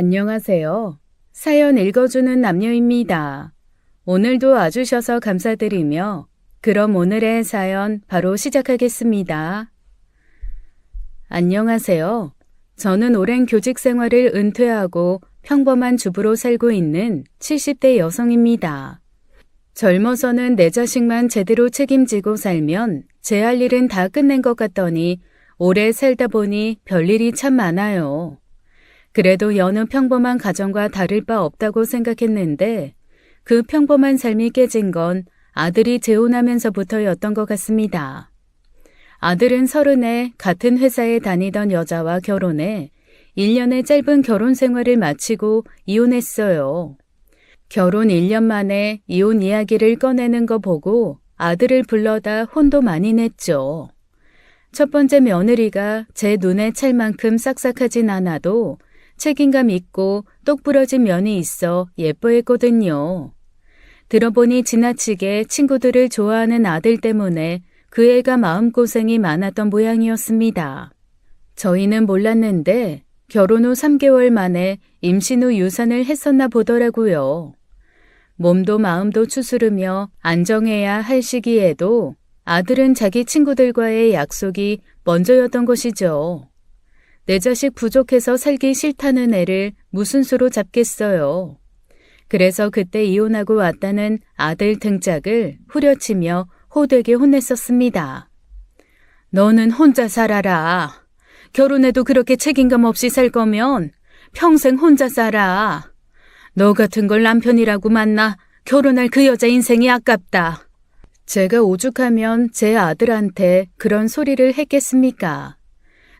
안녕하세요. 사연 읽어주는 남녀입니다. 오늘도 와주셔서 감사드리며 그럼 오늘의 사연 바로 시작하겠습니다. 안녕하세요. 저는 오랜 교직 생활을 은퇴하고 평범한 주부로 살고 있는 70대 여성입니다. 젊어서는 내 자식만 제대로 책임지고 살면 제 할 일은 다 끝낸 것 같더니 오래 살다 보니 별일이 참 많아요. 그래도 여느 평범한 가정과 다를 바 없다고 생각했는데 그 평범한 삶이 깨진 건 아들이 재혼하면서부터였던 것 같습니다. 아들은 30에 같은 회사에 다니던 여자와 결혼해 1년의 짧은 결혼 생활을 마치고 이혼했어요. 결혼 1년 만에 이혼 이야기를 꺼내는 거 보고 아들을 불러다 혼도 많이 냈죠. 첫 번째 며느리가 제 눈에 찰 만큼 싹싹하진 않아도 책임감 있고 똑부러진 면이 있어 예뻐했거든요. 들어보니 지나치게 친구들을 좋아하는 아들 때문에 그 애가 마음고생이 많았던 모양이었습니다. 저희는 몰랐는데 결혼 후 3개월 만에 임신 후 유산을 했었나 보더라고요. 몸도 마음도 추스르며 안정해야 할 시기에도 아들은 자기 친구들과의 약속이 먼저였던 것이죠. 내 자식 부족해서 살기 싫다는 애를 무슨 수로 잡겠어요. 그래서 그때 이혼하고 왔다는 아들 등짝을 후려치며 호되게 혼냈었습니다. 너는 혼자 살아라. 결혼해도 그렇게 책임감 없이 살 거면 평생 혼자 살아. 너 같은 걸 남편이라고 만나 결혼할 그 여자 인생이 아깝다. 제가 오죽하면 제 아들한테 그런 소리를 했겠습니까?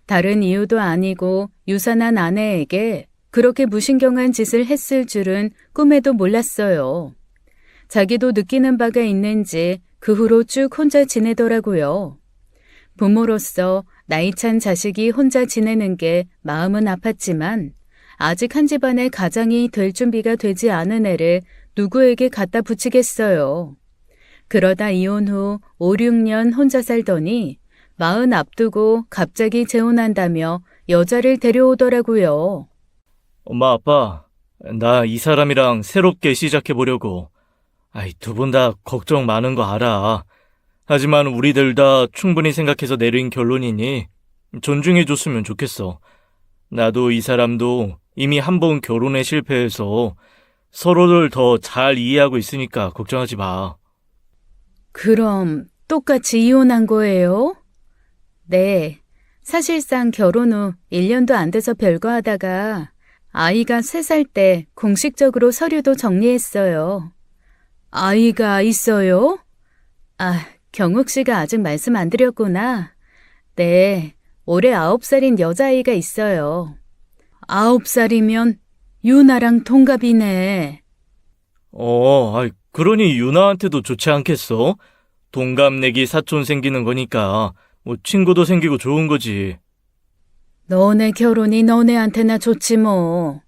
다른 이유도 아니고 유산한 아내에게 그렇게 무신경한 짓을 했을 줄은 꿈에도 몰랐어요. 자기도 느끼는 바가 있는지 그 후로 쭉 혼자 지내더라고요. 부모로서 나이 찬 자식이 혼자 지내는 게 마음은 아팠지만 아직 한 집안의 가장이 될 준비가 되지 않은 애를 누구에게 갖다 붙이겠어요. 그러다 이혼 후 5, 6년 혼자 살더니 40 앞두고 갑자기 재혼한다며 여자를 데려오더라고요. 엄마, 아빠, 나 이 사람이랑 새롭게 시작해보려고. 두 분 다 걱정 많은 거 알아. 하지만 우리들 다 충분히 생각해서 내린 결론이니 존중해줬으면 좋겠어. 나도 이 사람도 이미 한 번 결혼에 실패해서 서로를 더 잘 이해하고 있으니까 걱정하지 마. 그럼 똑같이 이혼한 거예요? 네. 사실상 결혼 후 1년도 안 돼서 별거하다가 아이가 3살 때 공식적으로 서류도 정리했어요. 아이가 있어요? 경욱 씨가 아직 말씀 안 드렸구나. 네. 올해 9살인 여자아이가 있어요. 9살이면 유나랑 동갑이네. 그러니 유나한테도 좋지 않겠어? 동갑내기 사촌 생기는 거니까 친구도 생기고 좋은 거지. 너네 결혼이 너네한테나 좋지 뭐.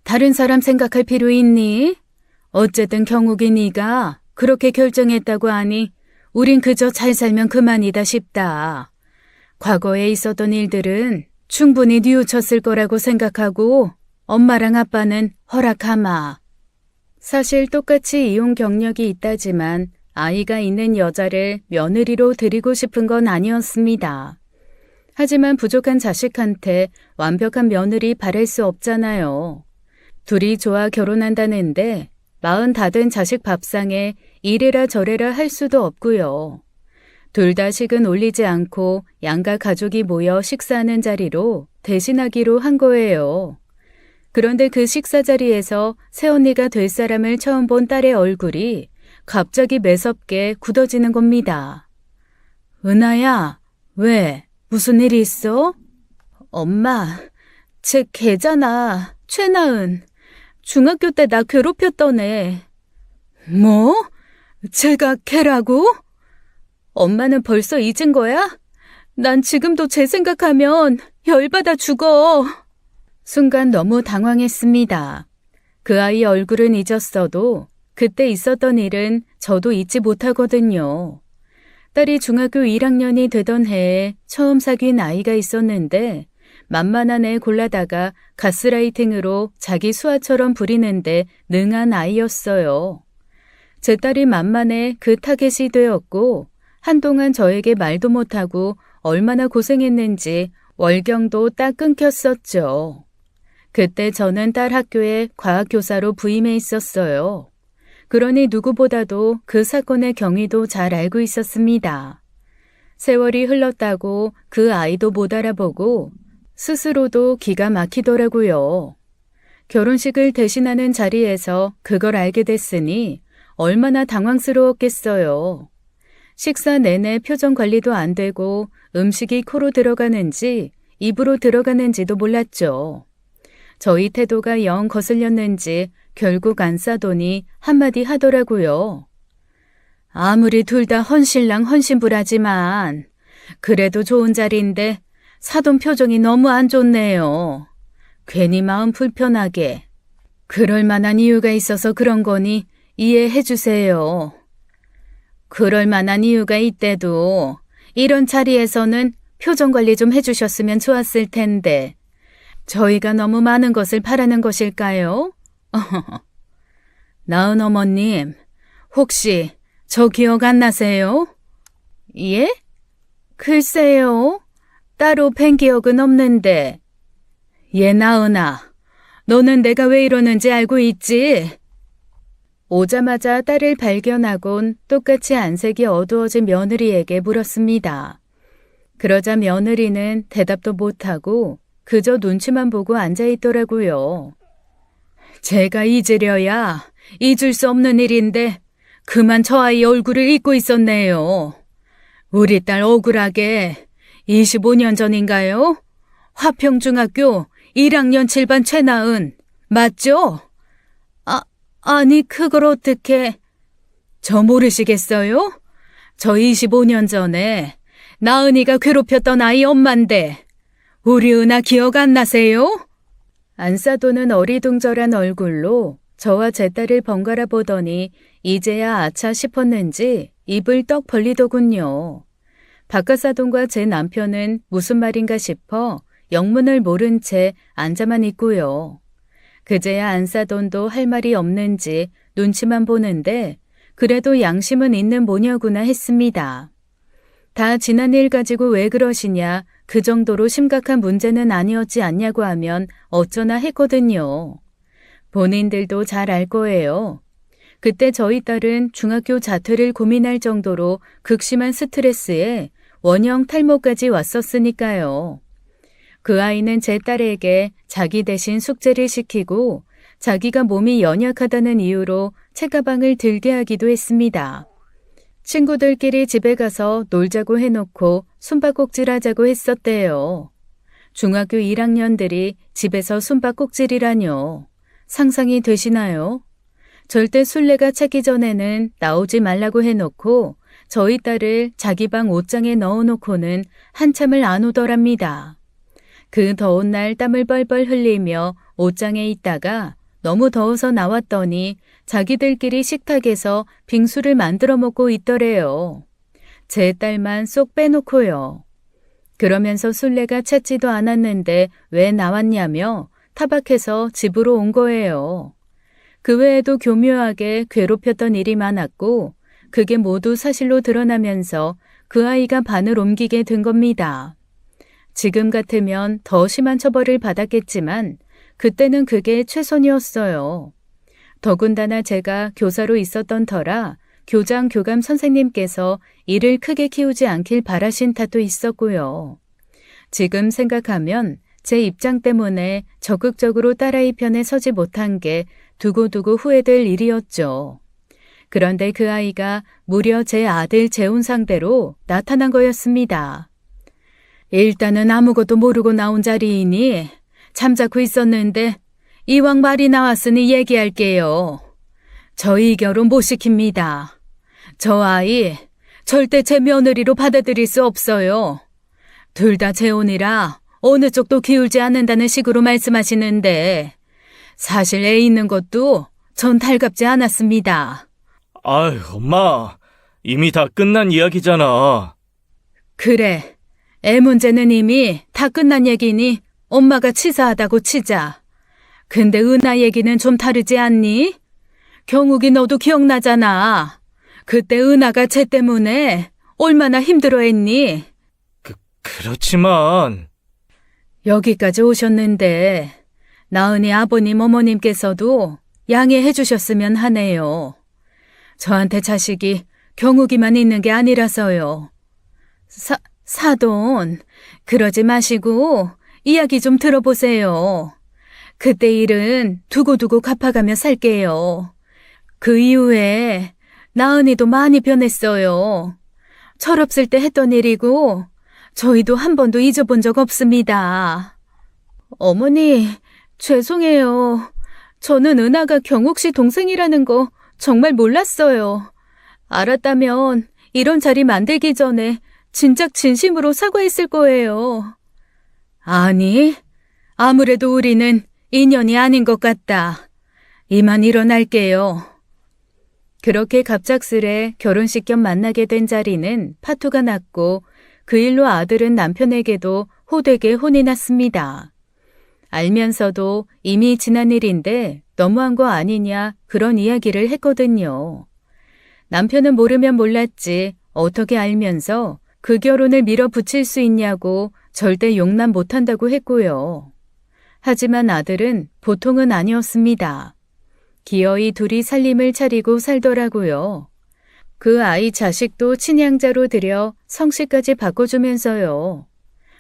다른 사람 생각할 필요 있니? 어쨌든 경욱이 네가 그렇게 결정했다고 하니 우린 그저 잘 살면 그만이다 싶다. 과거에 있었던 일들은 충분히 뉘우쳤을 거라고 생각하고 엄마랑 아빠는 허락하마. 사실 똑같이 이혼 경력이 있다지만 아이가 있는 여자를 며느리로 드리고 싶은 건 아니었습니다. 하지만 부족한 자식한테 완벽한 며느리 바랄 수 없잖아요. 둘이 좋아 결혼한다는데 40 다 된 자식 밥상에 이래라 저래라 할 수도 없고요. 둘 다 식은 올리지 않고 양가 가족이 모여 식사하는 자리로 대신하기로 한 거예요. 그런데 그 식사 자리에서 새언니가 될 사람을 처음 본 딸의 얼굴이 갑자기 매섭게 굳어지는 겁니다. 은하야, 왜? 무슨 일이 있어? 엄마, 쟤 걔잖아. 최나은. 중학교 때 나 괴롭혔던 애. 뭐? 쟤가 걔라고? 엄마는 벌써 잊은 거야? 난 지금도 쟤 생각하면 열받아 죽어. 순간 너무 당황했습니다. 그 아이 얼굴은 잊었어도 그때 있었던 일은 저도 잊지 못하거든요. 딸이 중학교 1학년이 되던 해에 처음 사귄 아이가 있었는데 만만한 애 골라다가 가스라이팅으로 자기 수하처럼 부리는데 능한 아이였어요. 제 딸이 만만해 그 타겟이 되었고 한동안 저에게 말도 못하고 얼마나 고생했는지 월경도 딱 끊겼었죠. 그때 저는 딸 학교에 과학교사로 부임해 있었어요. 그러니 누구보다도 그 사건의 경위도 잘 알고 있었습니다. 세월이 흘렀다고 그 아이도 못 알아보고 스스로도 기가 막히더라고요. 결혼식을 대신하는 자리에서 그걸 알게 됐으니 얼마나 당황스러웠겠어요. 식사 내내 표정 관리도 안 되고 음식이 코로 들어가는지 입으로 들어가는지도 몰랐죠. 저희 태도가 영 거슬렸는지 결국 안 싸더니 한마디 하더라고요. 아무리 둘 다 헌신랑 헌신부라지만 그래도 좋은 자리인데 사돈 표정이 너무 안 좋네요. 괜히 마음 불편하게. 그럴 만한 이유가 있어서 그런 거니 이해해 주세요. 그럴 만한 이유가 있대도 이런 자리에서는 표정 관리 좀 해주셨으면 좋았을 텐데 저희가 너무 많은 것을 바라는 것일까요? 나은 어머님, 혹시 저 기억 안 나세요? 예? 글쎄요. 따로 뵌 기억은 없는데. 예, 나은아. 너는 내가 왜 이러는지 알고 있지? 오자마자 딸을 발견하곤 똑같이 안색이 어두워진 며느리에게 물었습니다. 그러자 며느리는 대답도 못하고 그저 눈치만 보고 앉아있더라고요. 제가 잊으려야 잊을 수 없는 일인데 그만 저 아이 얼굴을 잊고 있었네요. 우리 딸 억울하게 25년 전인가요? 화평중학교 1학년 7반 최나은 맞죠? 아니 그걸 어떻게... 저 모르시겠어요? 저 25년 전에 나은이가 괴롭혔던 아이 엄만데 우리 은하 기억 안 나세요? 안사도는 어리둥절한 얼굴로 저와 제 딸을 번갈아 보더니 이제야 아차 싶었는지 입을 떡 벌리더군요. 박가사돈과 제 남편은 무슨 말인가 싶어 영문을 모른 채 앉아만 있고요. 그제야 안사돈도 할 말이 없는지 눈치만 보는데 그래도 양심은 있는 모녀구나 했습니다. 다 지난 일 가지고 왜 그러시냐, 그 정도로 심각한 문제는 아니었지 않냐고 하면 어쩌나 했거든요. 본인들도 잘 알 거예요. 그때 저희 딸은 중학교 자퇴를 고민할 정도로 극심한 스트레스에 원형 탈모까지 왔었으니까요. 그 아이는 제 딸에게 자기 대신 숙제를 시키고 자기가 몸이 연약하다는 이유로 책가방을 들게 하기도 했습니다. 친구들끼리 집에 가서 놀자고 해놓고 숨바꼭질하자고 했었대요. 중학교 1학년들이 집에서 숨바꼭질이라뇨. 상상이 되시나요? 절대 술래가 찾기 전에는 나오지 말라고 해놓고 저희 딸을 자기 방 옷장에 넣어놓고는 한참을 안 오더랍니다. 그 더운 날 땀을 뻘뻘 흘리며 옷장에 있다가 너무 더워서 나왔더니 자기들끼리 식탁에서 빙수를 만들어 먹고 있더래요. 제 딸만 쏙 빼놓고요. 그러면서 술래가 찾지도 않았는데 왜 나왔냐며 타박해서 집으로 온 거예요. 그 외에도 교묘하게 괴롭혔던 일이 많았고 그게 모두 사실로 드러나면서 그 아이가 반을 옮기게 된 겁니다. 지금 같으면 더 심한 처벌을 받았겠지만 그때는 그게 최선이었어요. 더군다나 제가 교사로 있었던 터라 교장 교감 선생님께서 이를 크게 키우지 않길 바라신 탓도 있었고요. 지금 생각하면 제 입장 때문에 적극적으로 딸아이 편에 서지 못한 게 두고두고 후회될 일이었죠. 그런데 그 아이가 무려 제 아들 재혼 상대로 나타난 거였습니다. 일단은 아무것도 모르고 나온 자리이니 잠자코 있었는데 이왕 말이 나왔으니 얘기할게요. 저희 결혼 못 시킵니다. 저 아이 절대 제 며느리로 받아들일 수 없어요. 둘 다 재혼이라 어느 쪽도 기울지 않는다는 식으로 말씀하시는데 사실 애 있는 것도 전 달갑지 않았습니다. 아유, 엄마. 이미 다 끝난 이야기잖아. 그래, 애 문제는 이미 다 끝난 얘기니 엄마가 치사하다고 치자. 근데 은하 얘기는 좀 다르지 않니? 경욱이 너도 기억나잖아. 그때 은하가 쟤 때문에 얼마나 힘들어했니? 그렇지만 여기까지 오셨는데 나은이 아버님 어머님께서도 양해해 주셨으면 하네요. 저한테 자식이 경욱이만 있는 게 아니라서요. 사돈, 그러지 마시고 이야기 좀 들어보세요. 그때 일은 두고두고 갚아가며 살게요. 그 이후에 나은이도 많이 변했어요. 철없을 때 했던 일이고 저희도 한 번도 잊어본 적 없습니다. 어머니, 죄송해요. 저는 은하가 경욱 씨 동생이라는 거 정말 몰랐어요. 알았다면 이런 자리 만들기 전에 진작 진심으로 사과했을 거예요. 아니, 아무래도 우리는 인연이 아닌 것 같다. 이만 일어날게요. 그렇게 갑작스레 결혼식 겸 만나게 된 자리는 파토가 났고 그 일로 아들은 남편에게도 호되게 혼이 났습니다. 알면서도 이미 지난 일인데 너무한 거 아니냐 그런 이야기를 했거든요. 남편은 모르면 몰랐지 어떻게 알면서 그 결혼을 밀어붙일 수 있냐고 절대 용납 못한다고 했고요. 하지만 아들은 보통은 아니었습니다. 기어이 둘이 살림을 차리고 살더라고요. 그 아이 자식도 친양자로 들여 성씨까지 바꿔주면서요.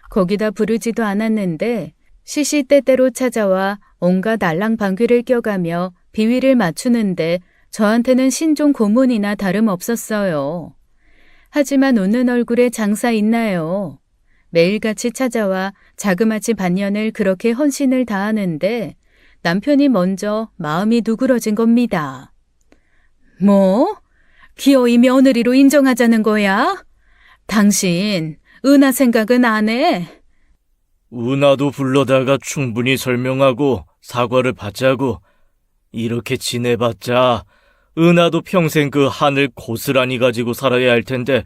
거기다 부르지도 않았는데 시시때때로 찾아와 온갖 알랑방귀를 껴가며 비위를 맞추는데 저한테는 신종 고문이나 다름없었어요. 하지만 웃는 얼굴에 장사 있나요? 매일같이 찾아와 자그마치 반년을 그렇게 헌신을 다하는데 남편이 먼저 마음이 누그러진 겁니다. 뭐? 기어이 며느리로 인정하자는 거야? 당신 은하 생각은 안 해? 은하도 불러다가 충분히 설명하고 사과를 받자고. 이렇게 지내봤자 은하도 평생 그 한을 고스란히 가지고 살아야 할 텐데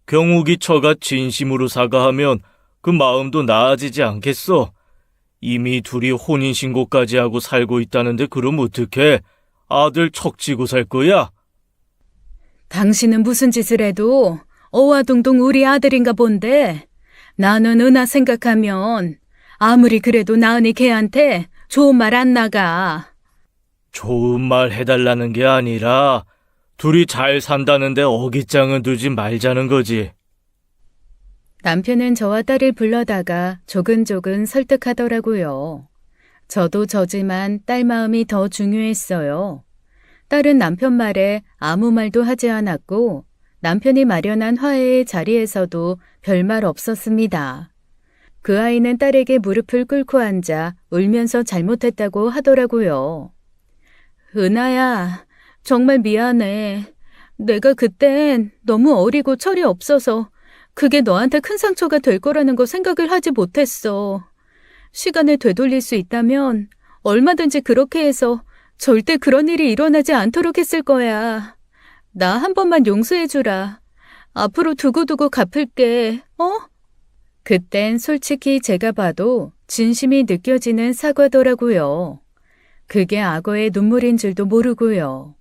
경욱이 처가 진심으로 사과하면 그 마음도 나아지지 않겠어? 이미 둘이 혼인신고까지 하고 살고 있다는데 그럼 어떡해? 아들 척지고 살 거야? 당신은 무슨 짓을 해도 어와둥둥 우리 아들인가 본데 나는 은하 생각하면 아무리 그래도 나은이 걔한테 좋은 말 안 나가. 좋은 말 해달라는 게 아니라 둘이 잘 산다는데 어깃장은 두지 말자는 거지. 남편은 저와 딸을 불러다가 조근조근 설득하더라고요. 저도 저지만 딸 마음이 더 중요했어요. 딸은 남편 말에 아무 말도 하지 않았고 남편이 마련한 화해의 자리에서도 별말 없었습니다. 그 아이는 딸에게 무릎을 꿇고 앉아 울면서 잘못했다고 하더라고요. 은하야, 정말 미안해. 내가 그땐 너무 어리고 철이 없어서 그게 너한테 큰 상처가 될 거라는 거 생각을 하지 못했어. 시간을 되돌릴 수 있다면 얼마든지 그렇게 해서 절대 그런 일이 일어나지 않도록 했을 거야. 나 한 번만 용서해주라. 앞으로 두고두고 갚을게, 어? 그땐 솔직히 제가 봐도 진심이 느껴지는 사과더라고요. 그게 악어의 눈물인 줄도 모르고요.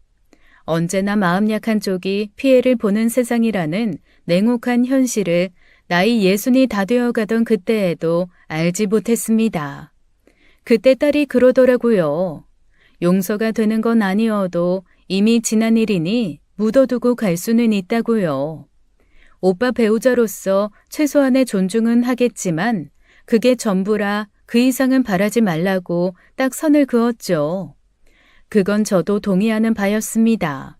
언제나 마음 약한 쪽이 피해를 보는 세상이라는 냉혹한 현실을 나이 60이 다 되어가던 그때에도 알지 못했습니다. 그때 딸이 그러더라고요. 용서가 되는 건 아니어도 이미 지난 일이니 묻어두고 갈 수는 있다고요. 오빠 배우자로서 최소한의 존중은 하겠지만 그게 전부라 그 이상은 바라지 말라고 딱 선을 그었죠. 그건 저도 동의하는 바였습니다.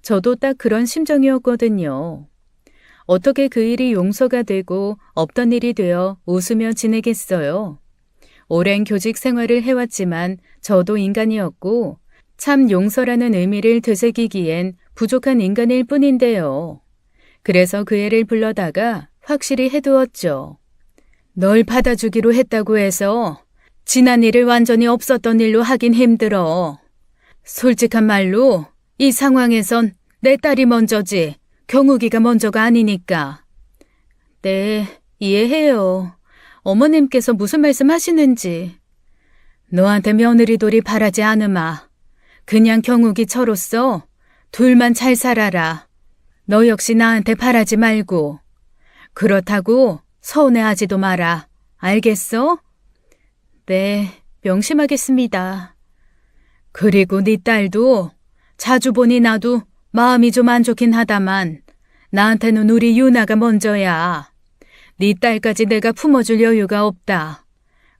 저도 딱 그런 심정이었거든요. 어떻게 그 일이 용서가 되고 없던 일이 되어 웃으며 지내겠어요. 오랜 교직 생활을 해왔지만 저도 인간이었고 참 용서라는 의미를 되새기기엔 부족한 인간일 뿐인데요. 그래서 그 애를 불러다가 확실히 해두었죠. 널 받아주기로 했다고 해서 지난 일을 완전히 없었던 일로 하긴 힘들어. 솔직한 말로 이 상황에선 내 딸이 먼저지 경욱이가 먼저가 아니니까. 네, 이해해요. 어머님께서 무슨 말씀 하시는지. 너한테 며느리 돌이 바라지 않으마. 그냥 경욱이 처로서 둘만 잘 살아라. 너 역시 나한테 바라지 말고. 그렇다고 서운해하지도 마라. 알겠어? 네, 명심하겠습니다. 그리고 네 딸도 자주 보니 나도 마음이 좀 안 좋긴 하다만 나한테는 우리 유나가 먼저야. 네 딸까지 내가 품어줄 여유가 없다.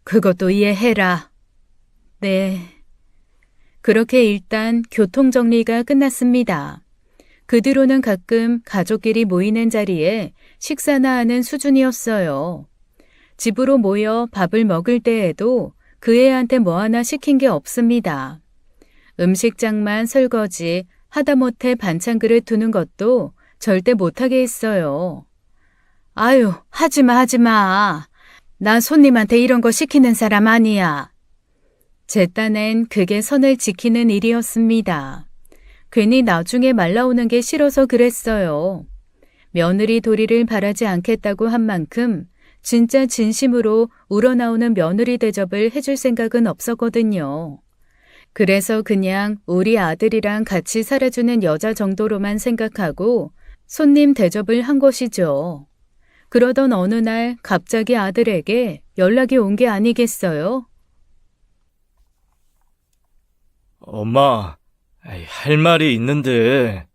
그것도 이해해라. 네. 그렇게 일단 교통정리가 끝났습니다. 그 뒤로는 가끔 가족끼리 모이는 자리에 식사나 하는 수준이었어요. 집으로 모여 밥을 먹을 때에도 그 애한테 뭐 하나 시킨 게 없습니다. 음식장만 설거지, 하다못해 반찬 그릇 두는 것도 절대 못하게 했어요. 아유, 하지마. 나 손님한테 이런 거 시키는 사람 아니야. 제 딴엔 그게 선을 지키는 일이었습니다. 괜히 나중에 말 나오는 게 싫어서 그랬어요. 며느리 도리를 바라지 않겠다고 한 만큼 진짜 진심으로 우러나오는 며느리 대접을 해줄 생각은 없었거든요. 그래서 그냥 우리 아들이랑 같이 살아주는 여자 정도로만 생각하고 손님 대접을 한 것이죠. 그러던 어느 날 갑자기 아들에게 연락이 온 게 아니겠어요? 엄마, 할 말이 있는데.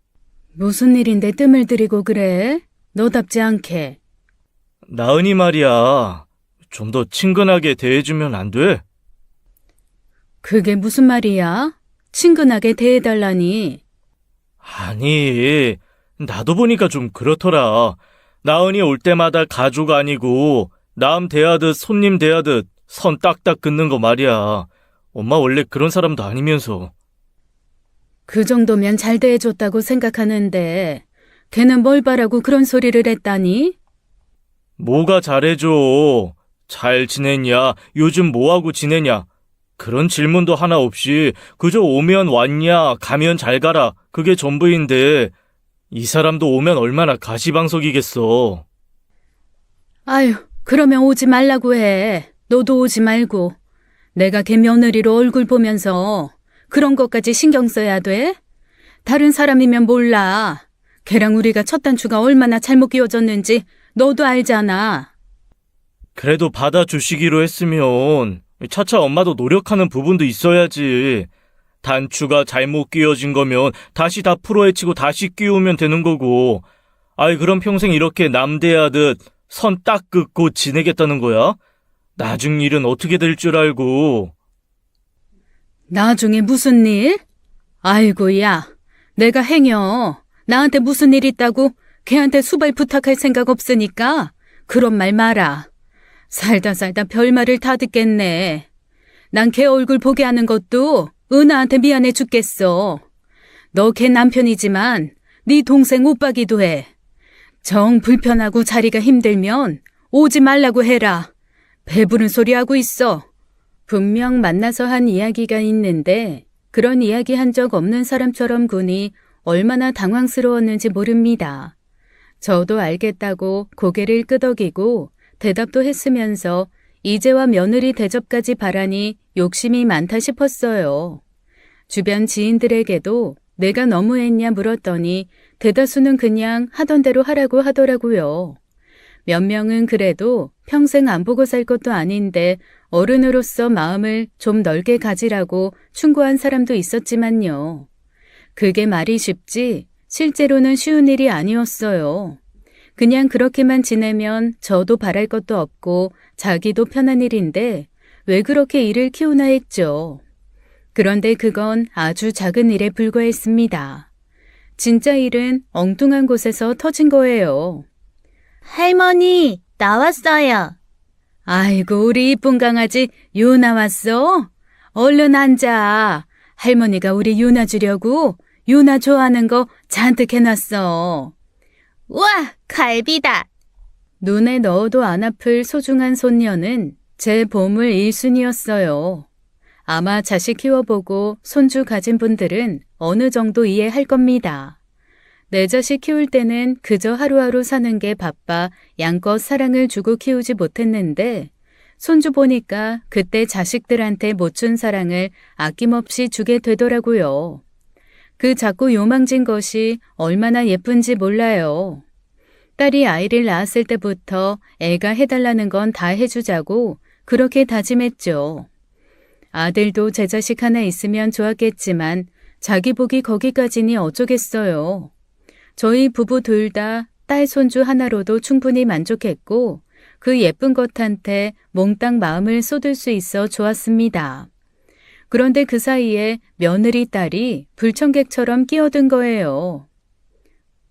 무슨 일인데 뜸을 들이고 그래? 너답지 않게. 나은이 말이야. 좀 더 친근하게 대해주면 안 돼? 그게 무슨 말이야? 친근하게 대해달라니. 아니, 나도 보니까 좀 그렇더라. 나은이 올 때마다 가족 아니고 남 대하듯 손님 대하듯 선 딱딱 긋는 거 말이야. 엄마 원래 그런 사람도 아니면서. 그 정도면 잘 대해줬다고 생각하는데 걔는 뭘 바라고 그런 소리를 했다니? 뭐가 잘해줘. 잘 지냈냐? 요즘 뭐하고 지내냐? 그런 질문도 하나 없이 그저 오면 왔냐? 가면 잘 가라. 그게 전부인데 이 사람도 오면 얼마나 가시방석이겠어. 아유, 그러면 오지 말라고 해. 너도 오지 말고. 내가 걔 며느리로 얼굴 보면서 그런 것까지 신경 써야 돼? 다른 사람이면 몰라. 걔랑 우리가 첫 단추가 얼마나 잘못 끼워졌는지 너도 알잖아. 그래도 받아주시기로 했으면 차차 엄마도 노력하는 부분도 있어야지. 단추가 잘못 끼워진 거면 다시 다 풀어헤치고 다시 끼우면 되는 거고. 아이, 그럼 평생 이렇게 남대하듯 선 딱 긋고 지내겠다는 거야? 나중 일은 어떻게 될 줄 알고. 나중에 무슨 일? 아이고, 야. 내가 행여 나한테 무슨 일 있다고 걔한테 수발 부탁할 생각 없으니까 그런 말 마라. 살다 별말을 다 듣겠네. 난 걔 얼굴 보게 하는 것도 은하한테 미안해 죽겠어. 너 걔 남편이지만 네 동생 오빠기도 해. 정 불편하고 자리가 힘들면 오지 말라고 해라. 배부른 소리 하고 있어. 분명 만나서 한 이야기가 있는데 그런 이야기 한 적 없는 사람처럼 군이 얼마나 당황스러웠는지 모릅니다. 저도 알겠다고 고개를 끄덕이고 대답도 했으면서 이제와 며느리 대접까지 바라니 욕심이 많다 싶었어요. 주변 지인들에게도 내가 너무했냐 물었더니 대다수는 그냥 하던 대로 하라고 하더라고요. 몇 명은 그래도 평생 안 보고 살 것도 아닌데 어른으로서 마음을 좀 넓게 가지라고 충고한 사람도 있었지만요. 그게 말이 쉽지 실제로는 쉬운 일이 아니었어요. 그냥 그렇게만 지내면 저도 바랄 것도 없고 자기도 편한 일인데 왜 그렇게 일을 키우나 했죠. 그런데 그건 아주 작은 일에 불과했습니다. 진짜 일은 엉뚱한 곳에서 터진 거예요. 할머니, 나왔어요. 아이고, 우리 이쁜 강아지 유나 왔어? 얼른 앉아. 할머니가 우리 유나 주려고 유나 좋아하는 거 잔뜩 해놨어. 우와, 갈비다. 눈에 넣어도 안 아플 소중한 손녀는 제 보물 1순위였어요. 아마 자식 키워보고 손주 가진 분들은 어느 정도 이해할 겁니다. 내 자식 키울 때는 그저 하루하루 사는 게 바빠 양껏 사랑을 주고 키우지 못했는데 손주 보니까 그때 자식들한테 못 준 사랑을 아낌없이 주게 되더라고요. 그 작고 요망진 것이 얼마나 예쁜지 몰라요. 딸이 아이를 낳았을 때부터 애가 해달라는 건 다 해주자고 그렇게 다짐했죠. 아들도 제 자식 하나 있으면 좋았겠지만 자기 복이 거기까지니 어쩌겠어요. 저희 부부 둘 다 딸 손주 하나로도 충분히 만족했고 그 예쁜 것한테 몽땅 마음을 쏟을 수 있어 좋았습니다. 그런데 그 사이에 며느리 딸이 불청객처럼 끼어든 거예요.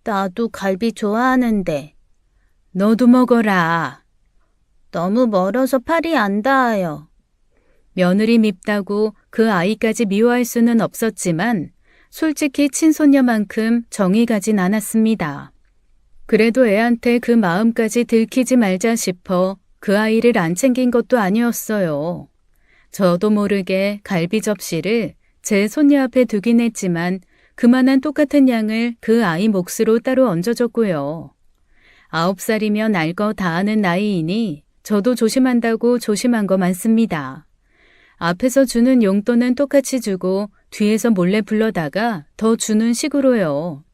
나도 갈비 좋아하는데. 너도 먹어라. 너무 멀어서 팔이 안 닿아요. 며느리 밉다고 그 아이까지 미워할 수는 없었지만 솔직히 친손녀만큼 정이 가진 않았습니다. 그래도 애한테 그 마음까지 들키지 말자 싶어 그 아이를 안 챙긴 것도 아니었어요. 저도 모르게 갈비 접시를 제 손녀 앞에 두긴 했지만 그만한 똑같은 양을 그 아이 몫으로 따로 얹어줬고요. 9살이면 알 거 다 아는 나이이니 저도 조심한다고 조심한 거 많습니다. 앞에서 주는 용돈은 똑같이 주고 뒤에서 몰래 불러다가 더 주는 식으로요.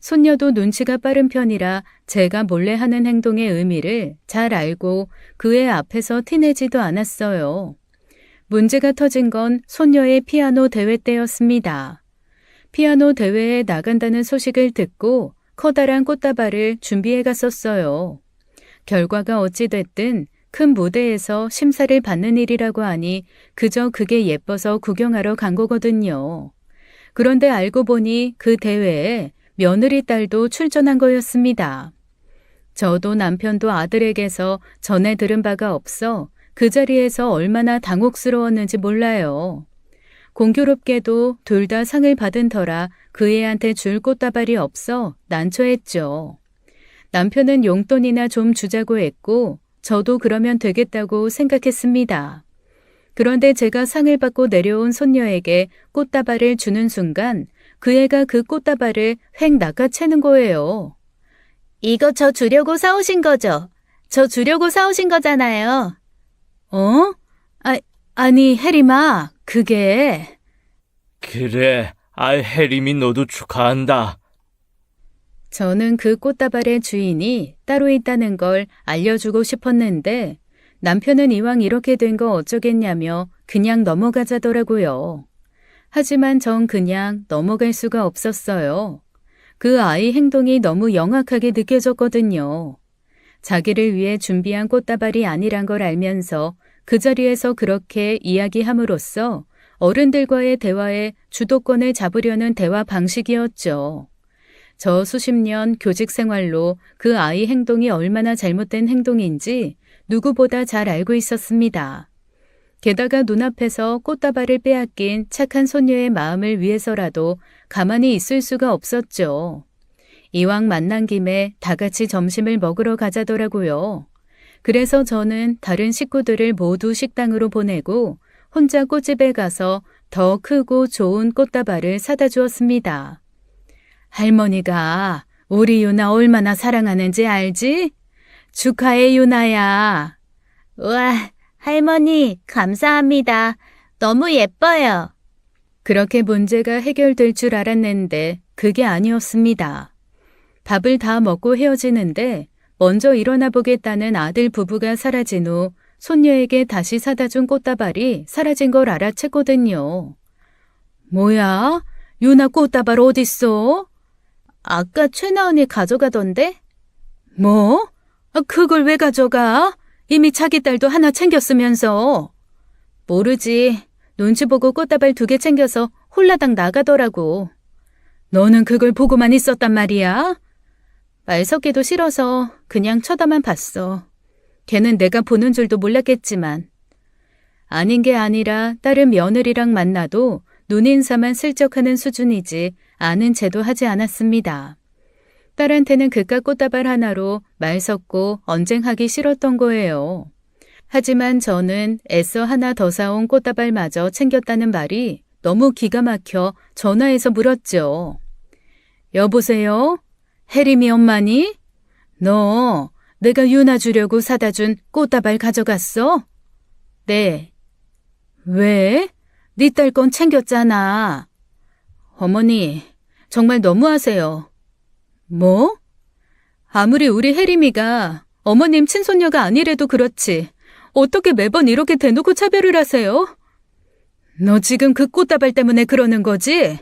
손녀도 눈치가 빠른 편이라 제가 몰래 하는 행동의 의미를 잘 알고 그의 앞에서 티내지도 않았어요. 문제가 터진 건 손녀의 피아노 대회 때였습니다. 피아노 대회에 나간다는 소식을 듣고 커다란 꽃다발을 준비해 갔었어요. 결과가 어찌됐든 큰 무대에서 심사를 받는 일이라고 하니 그저 그게 예뻐서 구경하러 간 거거든요. 그런데 알고 보니 그 대회에 며느리 딸도 출전한 거였습니다. 저도 남편도 아들에게서 전에 들은 바가 없어 그 자리에서 얼마나 당혹스러웠는지 몰라요. 공교롭게도 둘 다 상을 받은 터라 그 애한테 줄 꽃다발이 없어 난처했죠. 남편은 용돈이나 좀 주자고 했고 저도 그러면 되겠다고 생각했습니다. 그런데 제가 상을 받고 내려온 손녀에게 꽃다발을 주는 순간 그 애가 그 꽃다발을 획 낚아채는 거예요. 이거 저 주려고 사오신 거죠? 저 주려고 사오신 거잖아요. 어? 아니 혜림아, 그게... 그래, 혜림이 너도 축하한다. 저는 그 꽃다발의 주인이 따로 있다는 걸 알려주고 싶었는데 남편은 이왕 이렇게 된 거 어쩌겠냐며 그냥 넘어가자더라고요. 하지만 전 그냥 넘어갈 수가 없었어요. 그 아이 행동이 너무 영악하게 느껴졌거든요. 자기를 위해 준비한 꽃다발이 아니란 걸 알면서 그 자리에서 그렇게 이야기함으로써 어른들과의 대화에 주도권을 잡으려는 대화 방식이었죠. 저 수십 년 교직 생활로 그 아이 행동이 얼마나 잘못된 행동인지 누구보다 잘 알고 있었습니다. 게다가 눈앞에서 꽃다발을 빼앗긴 착한 손녀의 마음을 위해서라도 가만히 있을 수가 없었죠. 이왕 만난 김에 다 같이 점심을 먹으러 가자더라고요. 그래서 저는 다른 식구들을 모두 식당으로 보내고 혼자 꽃집에 가서 더 크고 좋은 꽃다발을 사다 주었습니다. 할머니가 우리 유나 얼마나 사랑하는지 알지? 축하해 유나야. 우와, 할머니, 감사합니다. 너무 예뻐요. 그렇게 문제가 해결될 줄 알았는데 그게 아니었습니다. 밥을 다 먹고 헤어지는데 먼저 일어나 보겠다는 아들 부부가 사라진 후 손녀에게 다시 사다 준 꽃다발이 사라진 걸 알아챘거든요. 뭐야? 유나 꽃다발 어딨어? 아까 최나은이 가져가던데? 뭐? 그걸 왜 가져가? 이미 자기 딸도 하나 챙겼으면서. 모르지. 눈치 보고 꽃다발 2개 챙겨서 홀라당 나가더라고. 너는 그걸 보고만 있었단 말이야? 말 섞기도 싫어서 그냥 쳐다만 봤어. 걔는 내가 보는 줄도 몰랐겠지만. 아닌 게 아니라 다른 며느리랑 만나도 눈인사만 슬쩍 하는 수준이지 아는 채도 하지 않았습니다. 딸한테는 그깟 꽃다발 하나로 말 섞고 언쟁하기 싫었던 거예요. 하지만 저는 애써 하나 더 사온 꽃다발마저 챙겼다는 말이 너무 기가 막혀 전화해서 물었죠. 여보세요? 혜림이 엄마니? 너 내가 유나 주려고 사다 준 꽃다발 가져갔어? 네. 왜? 네 딸 건 챙겼잖아. 어머니, 정말 너무하세요. 뭐? 아무리 우리 혜림이가 어머님 친손녀가 아니래도 그렇지. 어떻게 매번 이렇게 대놓고 차별을 하세요? 너 지금 그 꽃다발 때문에 그러는 거지?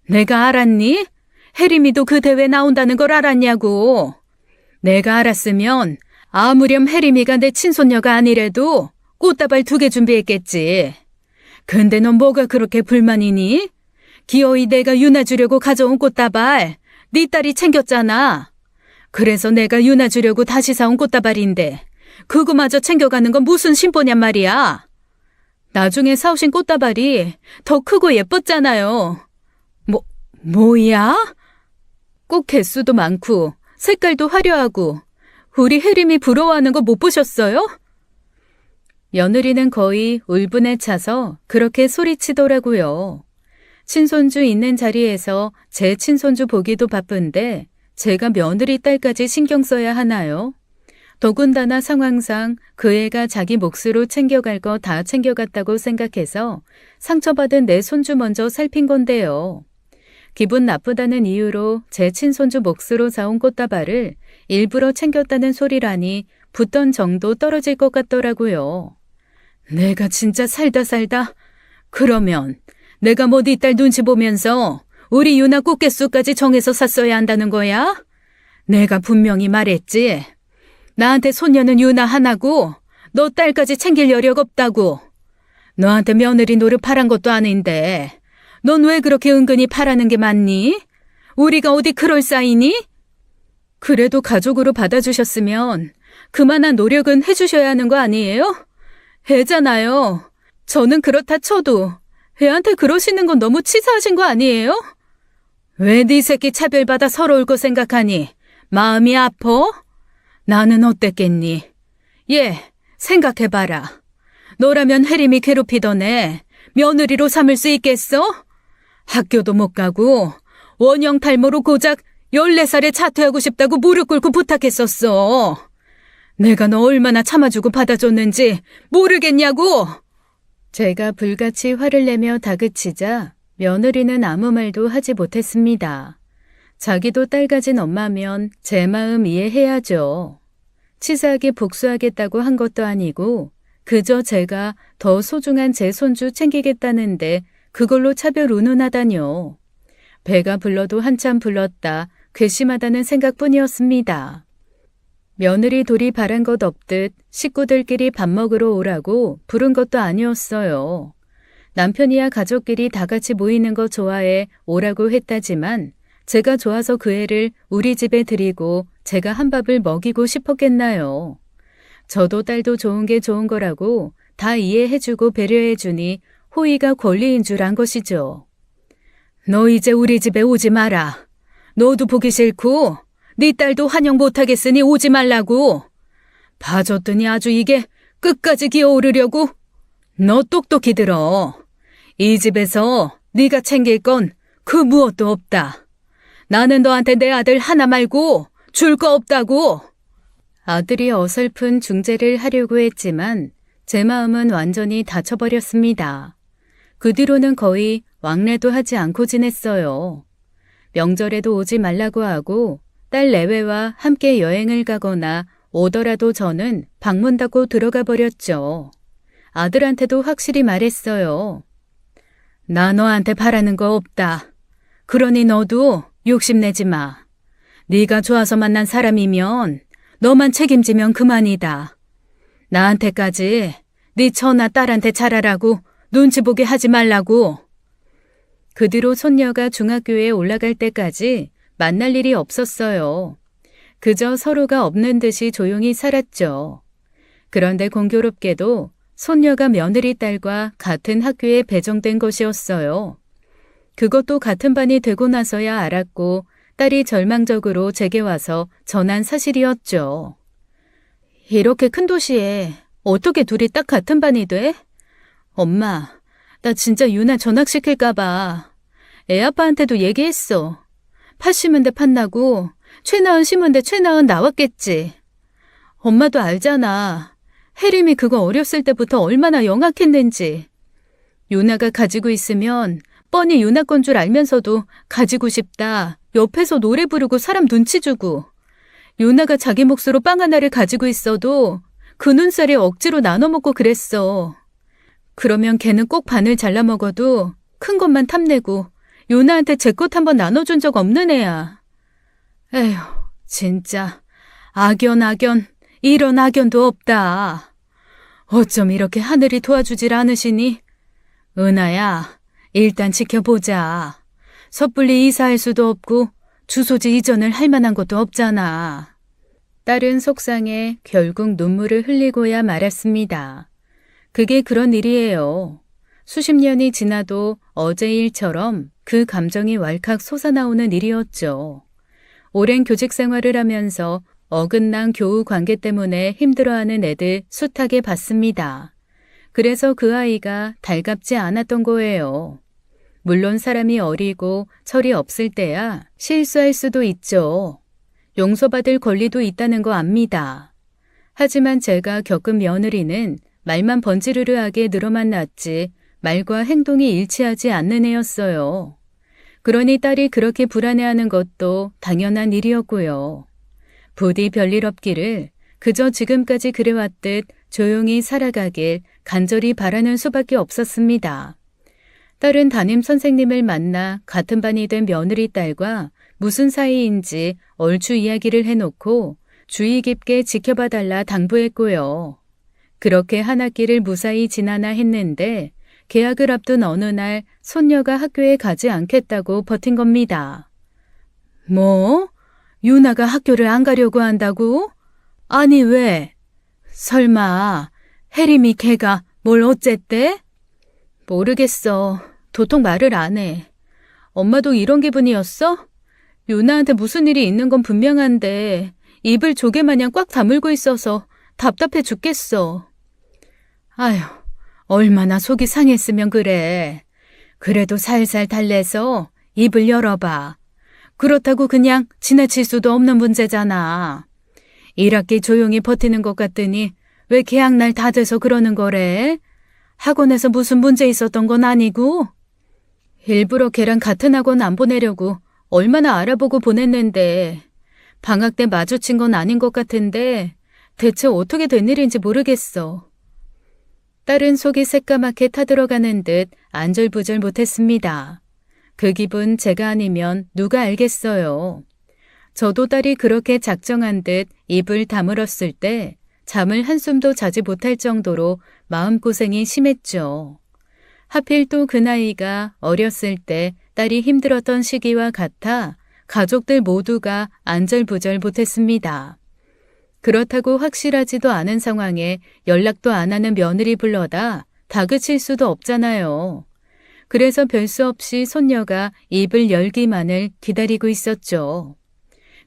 내가 알았니? 혜림이도 그 대회 나온다는 걸 알았냐고. 내가 알았으면 아무렴 혜림이가 내 친손녀가 아니래도 꽃다발 2개 준비했겠지. 근데 넌 뭐가 그렇게 불만이니? 기어이 내가 유나 주려고 가져온 꽃다발 네 딸이 챙겼잖아. 그래서 내가 유나 주려고 다시 사온 꽃다발인데 그거마저 챙겨가는 건 무슨 심보냔 말이야. 나중에 사오신 꽃다발이 더 크고 예뻤잖아요. 뭐야? 꽃 개수도 많고 색깔도 화려하고 우리 혜림이 부러워하는 거 못 보셨어요? 며느리는 거의 울분에 차서 그렇게 소리치더라고요. 친손주 있는 자리에서 제 친손주 보기도 바쁜데 제가 며느리 딸까지 신경 써야 하나요? 더군다나 상황상 그 애가 자기 몫으로 챙겨갈 거 다 챙겨갔다고 생각해서 상처받은 내 손주 먼저 살핀 건데요. 기분 나쁘다는 이유로 제 친손주 몫으로 사온 꽃다발을 일부러 챙겼다는 소리라니 붙던 정도 떨어질 것 같더라고요. 내가 진짜 살다 그러면 내가 뭐 네 딸 눈치 보면서 우리 유나 꽃개수까지 정해서 샀어야 한다는 거야? 내가 분명히 말했지. 나한테 손녀는 유나 하나고 너 딸까지 챙길 여력 없다고. 너한테 며느리 노릇 바란 것도 아닌데 넌 왜 그렇게 은근히 바라는 게 많니? 우리가 어디 그럴 사이니? 그래도 가족으로 받아주셨으면 그만한 노력은 해주셔야 하는 거 아니에요? 애잖아요. 저는 그렇다 쳐도 애한테 그러시는 건 너무 치사하신 거 아니에요? 왜 네 새끼 차별받아 서러울 거 생각하니? 마음이 아파? 나는 어땠겠니? 생각해봐라. 너라면 혜림이 괴롭히던 애 며느리로 삼을 수 있겠어? 학교도 못 가고 원형 탈모로 고작 14살에 자퇴하고 싶다고 무릎 꿇고 부탁했었어. 내가 너 얼마나 참아주고 받아줬는지 모르겠냐고. 제가 불같이 화를 내며 다그치자 며느리는 아무 말도 하지 못했습니다. 자기도 딸 가진 엄마면 제 마음 이해해야죠. 치사하게 복수하겠다고 한 것도 아니고 그저 제가 더 소중한 제 손주 챙기겠다는데 그걸로 차별 운운하다뇨. 배가 불러도 한참 불렀다 괘씸하다는 생각뿐이었습니다. 며느리 둘이 바란 것 없듯 식구들끼리 밥 먹으러 오라고 부른 것도 아니었어요. 남편이야 가족끼리 다 같이 모이는 거 좋아해 오라고 했다지만 제가 좋아서 그 애를 우리 집에 들이고 제가 한 밥을 먹이고 싶었겠나요. 저도 딸도 좋은 게 좋은 거라고 다 이해해주고 배려해주니 호의가 권리인 줄 안 것이죠. 너 이제 우리 집에 오지 마라. 너도 보기 싫고 네 딸도 환영 못하겠으니 오지 말라고. 봐줬더니 아주 이게 끝까지 기어오르려고. 너 똑똑히 들어. 이 집에서 네가 챙길 건 그 무엇도 없다. 나는 너한테 내 아들 하나 말고 줄 거 없다고. 아들이 어설픈 중재를 하려고 했지만 제 마음은 완전히 닫혀버렸습니다. 그 뒤로는 거의 왕래도 하지 않고 지냈어요. 명절에도 오지 말라고 하고 딸 내외와 함께 여행을 가거나 오더라도 저는 방문 닫고 들어가 버렸죠. 아들한테도 확실히 말했어요. 나 너한테 바라는 거 없다. 그러니 너도 욕심내지 마. 네가 좋아서 만난 사람이면 너만 책임지면 그만이다. 나한테까지 네 처나 딸한테 잘하라고 눈치 보게 하지 말라고. 그 뒤로 손녀가 중학교에 올라갈 때까지 만날 일이 없었어요. 그저 서로가 없는 듯이 조용히 살았죠. 그런데 공교롭게도 손녀가 며느리 딸과 같은 학교에 배정된 것이었어요. 그것도 같은 반이 되고 나서야 알았고 딸이 절망적으로 제게 와서 전한 사실이었죠. 이렇게 큰 도시에 어떻게 둘이 딱 같은 반이 돼? 엄마, 나 진짜 유나 전학시킬까 봐. 애 아빠한테도 얘기했어. 팥 심은데 팥 나고 최나은 심은데 최나은 나왔겠지. 엄마도 알잖아. 혜림이 그거 어렸을 때부터 얼마나 영악했는지. 유나가 가지고 있으면 뻔히 유나 건 줄 알면서도 가지고 싶다. 옆에서 노래 부르고 사람 눈치 주고. 유나가 자기 몫으로 빵 하나를 가지고 있어도 그 눈살이 억지로 나눠 먹고 그랬어. 그러면 걔는 꼭 반을 잘라 먹어도 큰 것만 탐내고 유나한테 제 것 한번 나눠준 적 없는 애야. 에휴, 진짜 악연 이런 악연도 없다. 어쩜 이렇게 하늘이 도와주질 않으시니? 은하야, 일단 지켜보자. 섣불리 이사할 수도 없고 주소지 이전을 할 만한 것도 없잖아. 딸은 속상해 결국 눈물을 흘리고야 말았습니다. 그게 그런 일이에요. 수십 년이 지나도 어제 일처럼 그 감정이 왈칵 솟아나오는 일이었죠. 오랜 교직 생활을 하면서 어긋난 교우 관계 때문에 힘들어하는 애들 숱하게 봤습니다. 그래서 그 아이가 달갑지 않았던 거예요. 물론 사람이 어리고 철이 없을 때야 실수할 수도 있죠. 용서받을 권리도 있다는 거 압니다. 하지만 제가 겪은 며느리는 말만 번지르르하게 늘어만 놨지 말과 행동이 일치하지 않는 애였어요. 그러니 딸이 그렇게 불안해하는 것도 당연한 일이었고요. 부디 별일 없기를 그저 지금까지 그래왔듯 조용히 살아가길 간절히 바라는 수밖에 없었습니다. 딸은 담임 선생님을 만나 같은 반이 된 며느리 딸과 무슨 사이인지 얼추 이야기를 해놓고 주의 깊게 지켜봐달라 당부했고요. 그렇게 한 학기를 무사히 지나나 했는데 개학을 앞둔 어느 날 손녀가 학교에 가지 않겠다고 버틴 겁니다. 뭐? 유나가 학교를 안 가려고 한다고? 아니 왜? 설마 혜림이 걔가 뭘 어쨌대? 모르겠어. 도통 말을 안 해. 엄마도 이런 기분이었어? 유나한테 무슨 일이 있는 건 분명한데 입을 조개마냥 꽉 다물고 있어서 답답해 죽겠어. 아휴, 얼마나 속이 상했으면 그래. 그래도 살살 달래서 입을 열어봐. 그렇다고 그냥 지나칠 수도 없는 문제잖아. 1학기 조용히 버티는 것 같더니 왜 개학날 다 돼서 그러는 거래? 학원에서 무슨 문제 있었던 건 아니고? 일부러 걔랑 같은 학원 안 보내려고 얼마나 알아보고 보냈는데 방학 때 마주친 건 아닌 것 같은데 대체 어떻게 된 일인지 모르겠어. 딸은 속이 새까맣게 타들어가는 듯 안절부절 못했습니다. 그 기분 제가 아니면 누가 알겠어요. 저도 딸이 그렇게 작정한 듯 입을 다물었을 때 잠을 한숨도 자지 못할 정도로 마음고생이 심했죠. 하필 또 그 나이가 어렸을 때 딸이 힘들었던 시기와 같아 가족들 모두가 안절부절 못했습니다. 그렇다고 확실하지도 않은 상황에 연락도 안 하는 며느리 불러다 다그칠 수도 없잖아요. 그래서 별 수 없이 손녀가 입을 열기만을 기다리고 있었죠.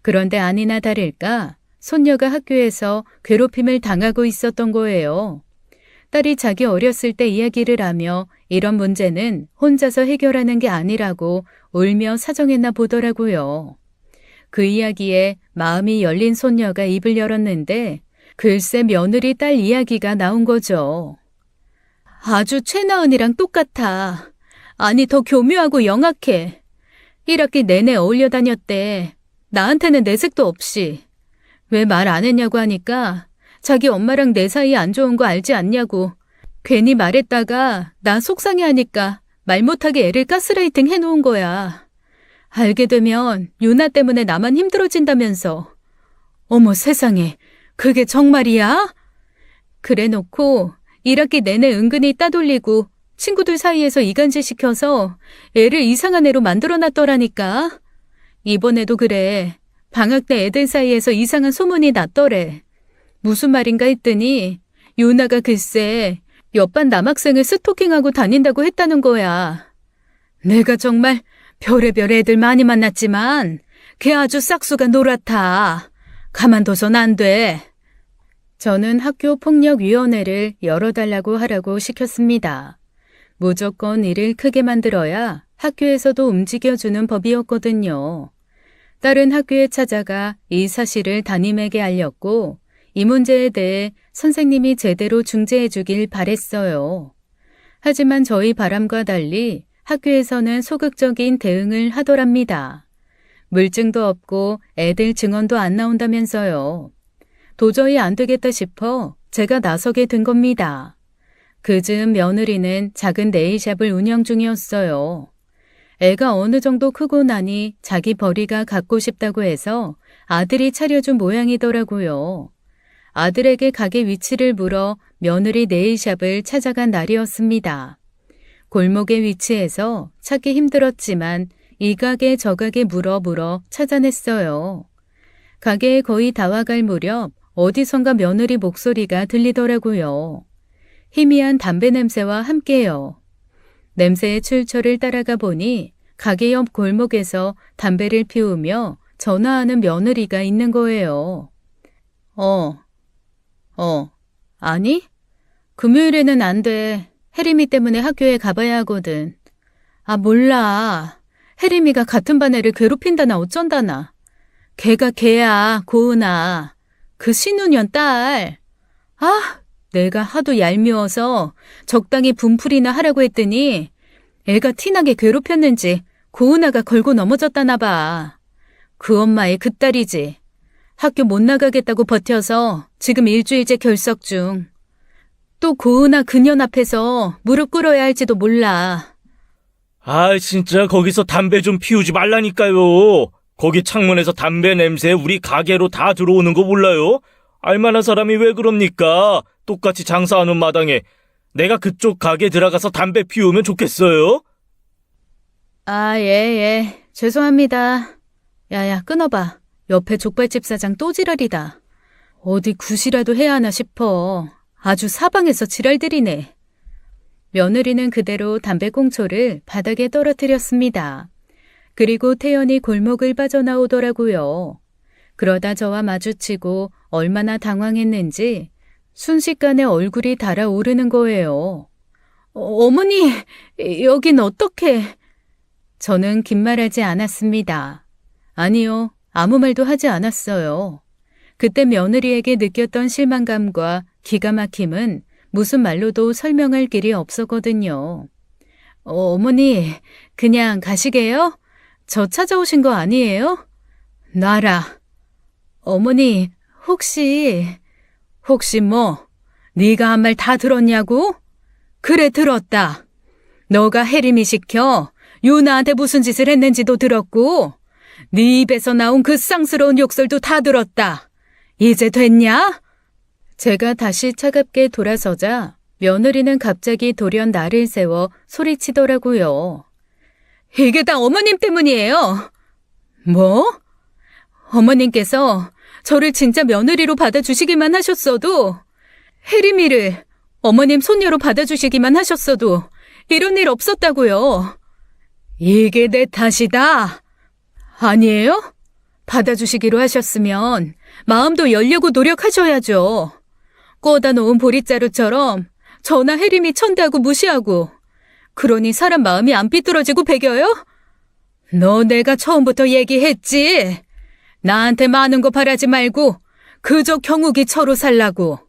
그런데 아니나 다를까 손녀가 학교에서 괴롭힘을 당하고 있었던 거예요. 딸이 자기 어렸을 때 이야기를 하며 이런 문제는 혼자서 해결하는 게 아니라고 울며 사정했나 보더라고요. 그 이야기에 마음이 열린 손녀가 입을 열었는데 글쎄 며느리 딸 이야기가 나온 거죠. 아주 최나은이랑 똑같아. 아니 더 교묘하고 영악해. 1학기 내내 어울려 다녔대. 나한테는 내색도 없이. 왜 말 안 했냐고 하니까 자기 엄마랑 내 사이 안 좋은 거 알지 않냐고. 괜히 말했다가 나 속상해하니까 말 못하게 애를 가스라이팅 해놓은 거야. 알게 되면 유나 때문에 나만 힘들어진다면서. 어머 세상에, 그게 정말이야? 그래놓고 1학기 내내 은근히 따돌리고 친구들 사이에서 이간질 시켜서 애를 이상한 애로 만들어놨더라니까. 이번에도 그래. 방학 때 애들 사이에서 이상한 소문이 났더래. 무슨 말인가 했더니 유나가 글쎄 옆반 남학생을 스토킹하고 다닌다고 했다는 거야. 내가 정말 별의별 애들 많이 만났지만 걔 아주 싹수가 노랗다. 가만둬선 안 돼. 저는 학교폭력위원회를 열어달라고 하라고 시켰습니다. 무조건 일을 크게 만들어야 학교에서도 움직여주는 법이었거든요. 딸은 학교에 찾아가 이 사실을 담임에게 알렸고 이 문제에 대해 선생님이 제대로 중재해 주길 바랬어요. 하지만 저희 바람과 달리 학교에서는 소극적인 대응을 하더랍니다. 물증도 없고 애들 증언도 안 나온다면서요. 도저히 안 되겠다 싶어 제가 나서게 된 겁니다. 그즈음 며느리는 작은 네일샵을 운영 중이었어요. 애가 어느 정도 크고 나니 자기 벌이가 갖고 싶다고 해서 아들이 차려준 모양이더라고요. 아들에게 가게 위치를 물어 며느리 네일샵을 찾아간 날이었습니다. 골목에 위치해서 찾기 힘들었지만 이 가게 저 가게 물어 찾아냈어요. 가게에 거의 다 와갈 무렵 어디선가 며느리 목소리가 들리더라고요. 희미한 담배 냄새와 함께요. 냄새의 출처를 따라가 보니 가게 옆 골목에서 담배를 피우며 전화하는 며느리가 있는 거예요. 아니? 금요일에는 안 돼. 혜림이 때문에 학교에 가봐야 하거든. 아, 몰라. 혜림이가 같은 반 애를 괴롭힌다나 어쩐다나. 걔가 걔야, 고은아. 그 신우년 딸. 아, 내가 하도 얄미워서 적당히 분풀이나 하라고 했더니 애가 티나게 괴롭혔는지 고은아가 걸고 넘어졌다나 봐. 그 엄마의 그 딸이지. 학교 못 나가겠다고 버텨서 지금 일주일째 결석 중. 또 고은아 그년 앞에서 무릎 꿇어야 할지도 몰라. 아, 진짜 거기서 담배 좀 피우지 말라니까요. 거기 창문에서 담배 냄새 우리 가게로 다 들어오는 거 몰라요? 알만한 사람이 왜 그럽니까? 똑같이 장사하는 마당에 내가 그쪽 가게 들어가서 담배 피우면 좋겠어요? 아, 예. 죄송합니다. 야야, 끊어봐. 옆에 족발집 사장 또 지랄이다. 어디 굿이라도 해야 하나 싶어. 아주 사방에서 지랄들이네. 며느리는 그대로 담배꽁초를 바닥에 떨어뜨렸습니다. 그리고 태연히 골목을 빠져나오더라고요. 그러다 저와 마주치고 얼마나 당황했는지 순식간에 얼굴이 달아오르는 거예요. 어머니, 여긴 어떻게... 저는 긴 말하지 않았습니다. 아니요, 아무 말도 하지 않았어요. 그때 며느리에게 느꼈던 실망감과 기가 막힘은 무슨 말로도 설명할 길이 없었거든요. 어머니, 그냥 가시게요? 저 찾아오신 거 아니에요? 놔라. 어머니, 혹시 뭐, 네가 한 말 다 들었냐고? 그래, 들었다. 너가 혜림이 시켜 유나한테 무슨 짓을 했는지도 들었고 네 입에서 나온 그 쌍스러운 욕설도 다 들었다. 이제 됐냐? 제가 다시 차갑게 돌아서자 며느리는 갑자기 돌연 나를 세워 소리치더라고요. 이게 다 어머님 때문이에요. 뭐? 어머님께서 저를 진짜 며느리로 받아주시기만 하셨어도, 혜림이를 어머님 손녀로 받아주시기만 하셨어도 이런 일 없었다고요. 이게 내 탓이다. 아니에요? 받아주시기로 하셨으면 마음도 열려고 노력하셔야죠. 꺼다 놓은 보릿자루처럼 저나 혜림이 천대하고 무시하고, 그러니 사람 마음이 안 삐뚤어지고 배겨요? 너 내가 처음부터 얘기했지. 나한테 많은 거 바라지 말고 그저 경욱이 처로 살라고.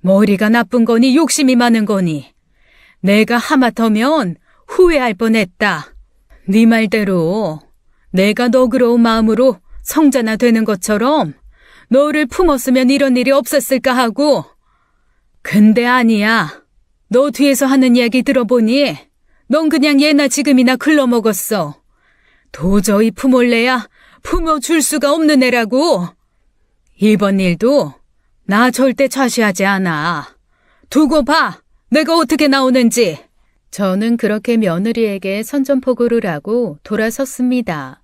머리가 나쁜 거니 욕심이 많은 거니. 내가 하마터면 후회할 뻔했다. 네 말대로 내가 너그러운 마음으로 성자나 되는 것처럼 너를 품었으면 이런 일이 없었을까 하고. 근데 아니야. 너 뒤에서 하는 이야기 들어보니 넌 그냥 예나 지금이나 글러먹었어. 도저히 품을래야 품어줄 수가 없는 애라고. 이번 일도 나 절대 좌시하지 않아. 두고 봐. 내가 어떻게 나오는지. 저는 그렇게 며느리에게 선전포고를 하고 돌아섰습니다.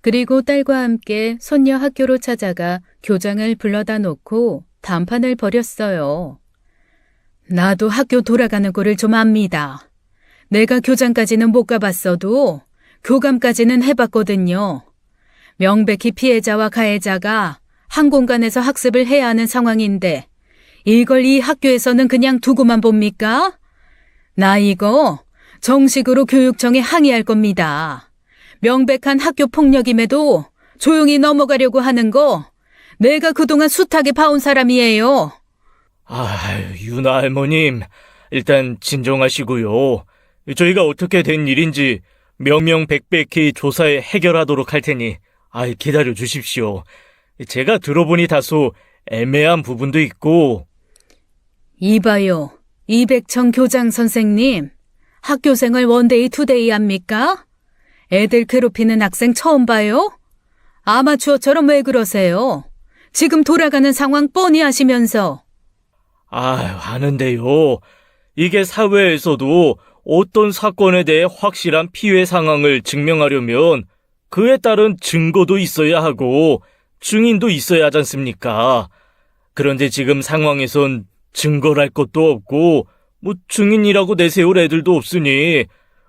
그리고 딸과 함께 손녀 학교로 찾아가 교장을 불러다 놓고談판을 벌였어요. 나도 학교 돌아가는 꼴을 좀 압니다. 내가 교장까지는 못 가봤어도 교감까지는 해봤거든요. 명백히 피해자와 가해자가 한 공간에서 학습을 해야 하는 상황인데 이걸 이 학교에서는 그냥 두고만 봅니까? 나 이거 정식으로 교육청에 항의할 겁니다. 명백한 학교 폭력임에도 조용히 넘어가려고 하는 거 내가 그동안 숱하게 봐온 사람이에요. 유나 할머님, 일단 진정하시고요. 저희가 어떻게 된 일인지 명명백백히 조사해 해결하도록 할 테니, 기다려 주십시오. 제가 들어보니 다소 애매한 부분도 있고. 이봐요, 이백청 교장 선생님. 학교 생활 원데이 투데이 합니까? 애들 괴롭히는 학생 처음 봐요? 아마추어처럼 왜 그러세요? 지금 돌아가는 상황 뻔히 아시면서. 하는데요. 이게 사회에서도 어떤 사건에 대해 확실한 피해 상황을 증명하려면 그에 따른 증거도 있어야 하고 증인도 있어야 하지 않습니까? 그런데 지금 상황에선 증거랄 것도 없고 증인이라고 내세울 애들도 없으니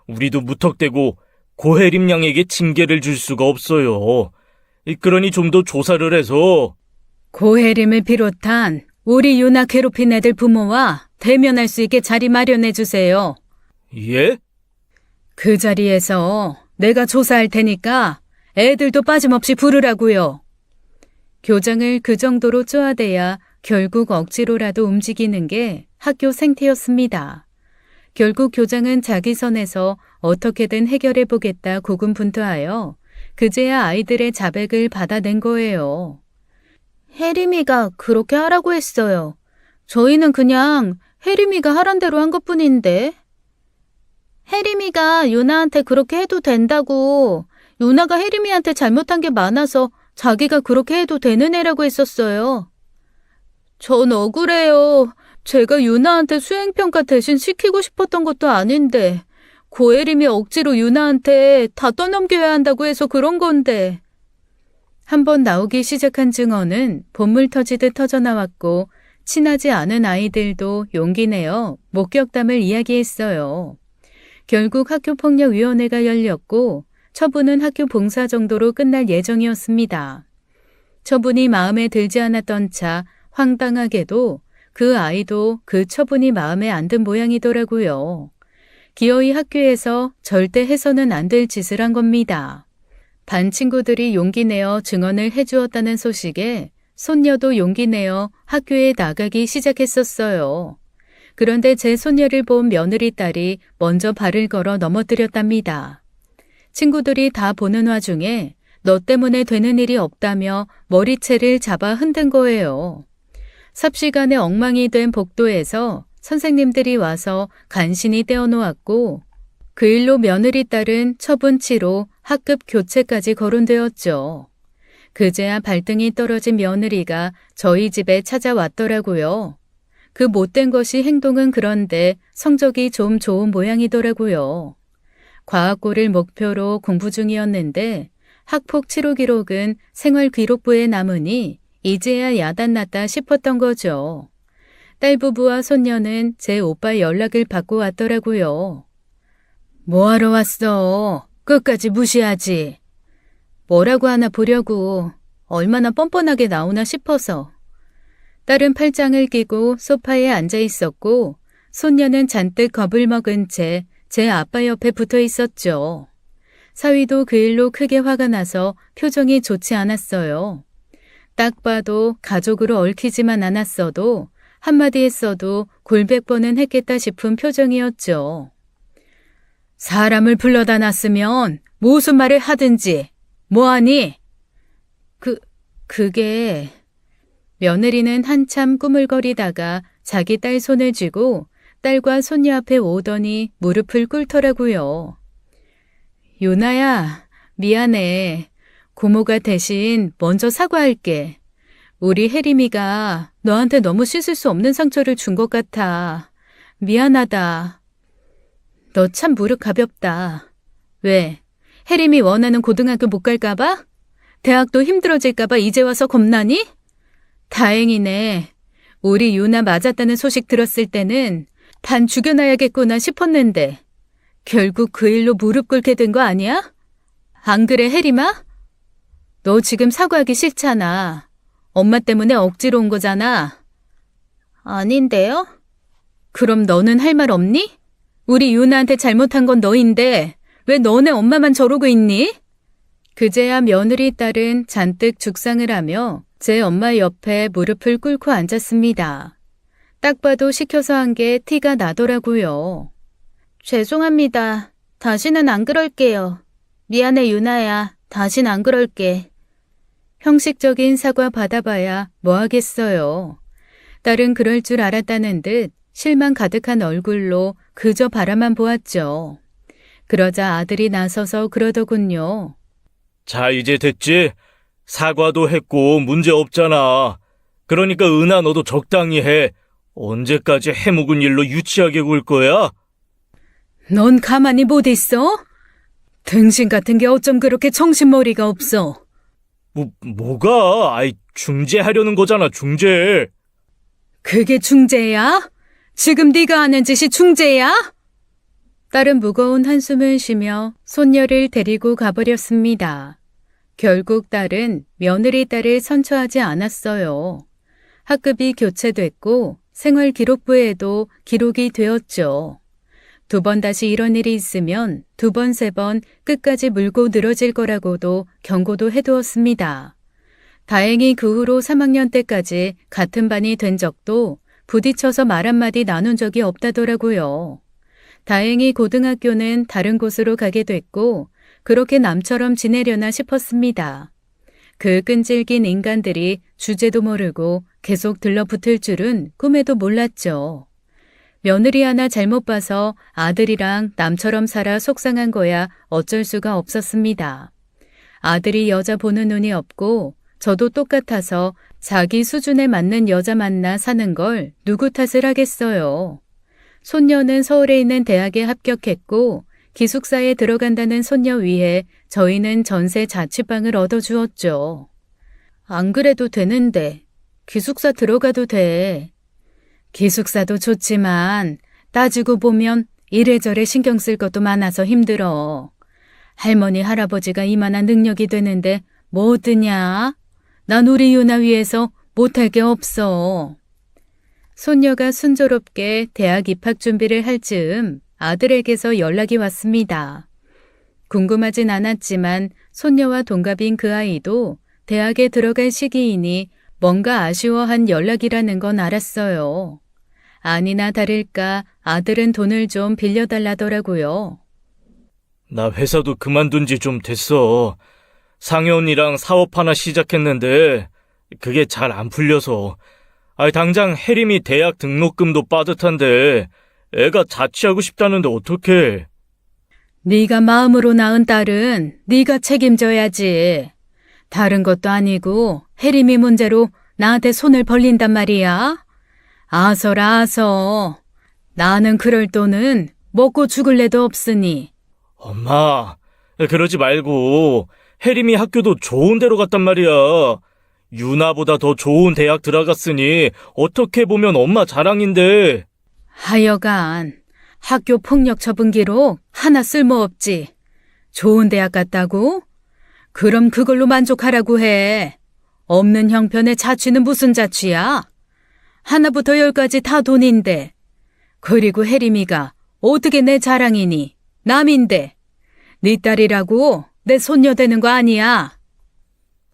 우리도 무턱대고 고혜림 양에게 징계를 줄 수가 없어요. 그러니 좀 더 조사를 해서. 고혜림을 비롯한 우리 유나 괴롭힌 애들 부모와 대면할 수 있게 자리 마련해 주세요. 예? 그 자리에서 내가 조사할 테니까 애들도 빠짐없이 부르라고요. 교장을 그 정도로 쪼아대야 결국 억지로라도 움직이는 게 학교 생태였습니다. 결국 교장은 자기 선에서 어떻게든 해결해보겠다 고군분투하여 그제야 아이들의 자백을 받아낸 거예요. 혜림이가 그렇게 하라고 했어요. 저희는 그냥 혜림이가 하란 대로 한 것뿐인데. 혜림이가 유나한테 그렇게 해도 된다고, 유나가 혜림이한테 잘못한 게 많아서 자기가 그렇게 해도 되는 애라고 했었어요. 전 억울해요. 제가 유나한테 수행평가 대신 시키고 싶었던 것도 아닌데 고혜림이 억지로 유나한테 다 떠넘겨야 한다고 해서 그런 건데. 한번 나오기 시작한 증언은 본물 터지듯 터져나왔고 친하지 않은 아이들도 용기 내어 목격담을 이야기했어요. 결국 학교폭력위원회가 열렸고 처분은 학교 봉사 정도로 끝날 예정이었습니다. 처분이 마음에 들지 않았던 차 황당하게도 그 아이도 그 처분이 마음에 안 든 모양이더라고요. 기어이 학교에서 절대 해서는 안 될 짓을 한 겁니다. 반 친구들이 용기 내어 증언을 해주었다는 소식에 손녀도 용기 내어 학교에 나가기 시작했었어요. 그런데 제 손녀를 본 며느리 딸이 먼저 발을 걸어 넘어뜨렸답니다. 친구들이 다 보는 와중에 너 때문에 되는 일이 없다며 머리채를 잡아 흔든 거예요. 삽시간에 엉망이 된 복도에서 선생님들이 와서 간신히 떼어놓았고 그 일로 며느리 딸은 처분치로 학급 교체까지 거론되었죠. 그제야 발등이 떨어진 며느리가 저희 집에 찾아왔더라고요. 그 못된 것이 행동은 그런데 성적이 좀 좋은 모양이더라고요. 과학고를 목표로 공부 중이었는데 학폭 치료 기록은 생활기록부에 남으니 이제야 야단났다 싶었던 거죠. 딸 부부와 손녀는 제 오빠 연락을 받고 왔더라고요. 뭐하러 왔어? 끝까지 무시하지. 뭐라고 하나 보려고. 얼마나 뻔뻔하게 나오나 싶어서. 딸은 팔짱을 끼고 소파에 앉아 있었고 손녀는 잔뜩 겁을 먹은 채 제 아빠 옆에 붙어 있었죠. 사위도 그 일로 크게 화가 나서 표정이 좋지 않았어요. 딱 봐도 가족으로 얽히지만 않았어도 한마디 했어도 골백 번은 했겠다 싶은 표정이었죠. 사람을 불러다 놨으면 무슨 말을 하든지 뭐하니? 그게... 며느리는 한참 꾸물거리다가 자기 딸 손을 쥐고 딸과 손녀 앞에 오더니 무릎을 꿇더라고요. 유나야, 미안해. 고모가 대신 먼저 사과할게. 우리 혜림이가 너한테 너무 씻을 수 없는 상처를 준 것 같아. 미안하다. 너 참 무릎 가볍다. 왜? 혜림이 원하는 고등학교 못 갈까봐? 대학도 힘들어질까봐 이제 와서 겁나니? 다행이네. 우리 유나 맞았다는 소식 들었을 때는 반 죽여놔야겠구나 싶었는데 결국 그 일로 무릎 꿇게 된 거 아니야? 안 그래, 혜림아? 너 지금 사과하기 싫잖아. 엄마 때문에 억지로 온 거잖아. 아닌데요? 그럼 너는 할 말 없니? 우리 유나한테 잘못한 건 너인데 왜 너네 엄마만 저러고 있니? 그제야 며느리 딸은 잔뜩 죽상을 하며 제 엄마 옆에 무릎을 꿇고 앉았습니다. 딱 봐도 시켜서 한 게 티가 나더라고요. 죄송합니다. 다시는 안 그럴게요. 미안해, 유나야. 다신 안 그럴게. 형식적인 사과 받아봐야 뭐 하겠어요. 딸은 그럴 줄 알았다는 듯 실망 가득한 얼굴로 그저 바라만 보았죠. 그러자 아들이 나서서 그러더군요. 자, 이제 됐지? 사과도 했고 문제 없잖아. 그러니까 은하 너도 적당히 해. 언제까지 해묵은 일로 유치하게 굴 거야? 넌 가만히 못 있어? 등신 같은 게 어쩜 그렇게 정신머리가 없어. 뭐가? 아이, 중재하려는 거잖아, 중재. 그게 중재야? 지금 네가 하는 짓이 중재야? 딸은 무거운 한숨을 쉬며 손녀를 데리고 가버렸습니다. 결국 딸은 며느리 딸을 선처하지 않았어요. 학급이 교체됐고 생활기록부에도 기록이 되었죠. 2번 다시 이런 일이 있으면 2번, 3번 끝까지 물고 늘어질 거라고도 경고도 해두었습니다. 다행히 그 후로 3학년 때까지 같은 반이 된 적도 부딪혀서 말 한마디 나눈 적이 없다더라고요. 다행히 고등학교는 다른 곳으로 가게 됐고 그렇게 남처럼 지내려나 싶었습니다. 그 끈질긴 인간들이 주제도 모르고 계속 들러붙을 줄은 꿈에도 몰랐죠. 며느리 하나 잘못 봐서 아들이랑 남처럼 살아 속상한 거야 어쩔 수가 없었습니다. 아들이 여자 보는 눈이 없고 저도 똑같아서 자기 수준에 맞는 여자 만나 사는 걸 누구 탓을 하겠어요. 손녀는 서울에 있는 대학에 합격했고 기숙사에 들어간다는 손녀 위해 저희는 전세 자취방을 얻어주었죠. 안 그래도 되는데 기숙사 들어가도 돼. 기숙사도 좋지만 따지고 보면 이래저래 신경 쓸 것도 많아서 힘들어. 할머니 할아버지가 이만한 능력이 되는데 뭐 어떠냐? 난 우리 유나 위해서 못할 게 없어. 손녀가 순조롭게 대학 입학 준비를 할 즈음 아들에게서 연락이 왔습니다. 궁금하진 않았지만 손녀와 동갑인 그 아이도 대학에 들어갈 시기이니 뭔가 아쉬워한 연락이라는 건 알았어요. 아니나 다를까 아들은 돈을 좀 빌려달라더라고요. 나 회사도 그만둔 지 좀 됐어. 상현이랑 사업 하나 시작했는데 그게 잘 안 풀려서. 당장 혜림이 대학 등록금도 빠듯한데 애가 자취하고 싶다는데 어떡해. 네가 마음으로 낳은 딸은 네가 책임져야지. 다른 것도 아니고 혜림이 문제로 나한테 손을 벌린단 말이야. 아서라 아서. 나는 그럴 돈은 먹고 죽을래도 없으니. 엄마, 그러지 말고 혜림이 학교도 좋은 데로 갔단 말이야. 유나보다 더 좋은 대학 들어갔으니 어떻게 보면 엄마 자랑인데. 하여간 학교 폭력 처분 기록 하나 쓸모없지. 좋은 대학 갔다고? 그럼 그걸로 만족하라고 해. 없는 형편의 자취는 무슨 자취야? 하나부터 10까지 다 돈인데. 그리고 혜림이가 어떻게 내 자랑이니? 남인데. 네 딸이라고 내 손녀 되는 거 아니야.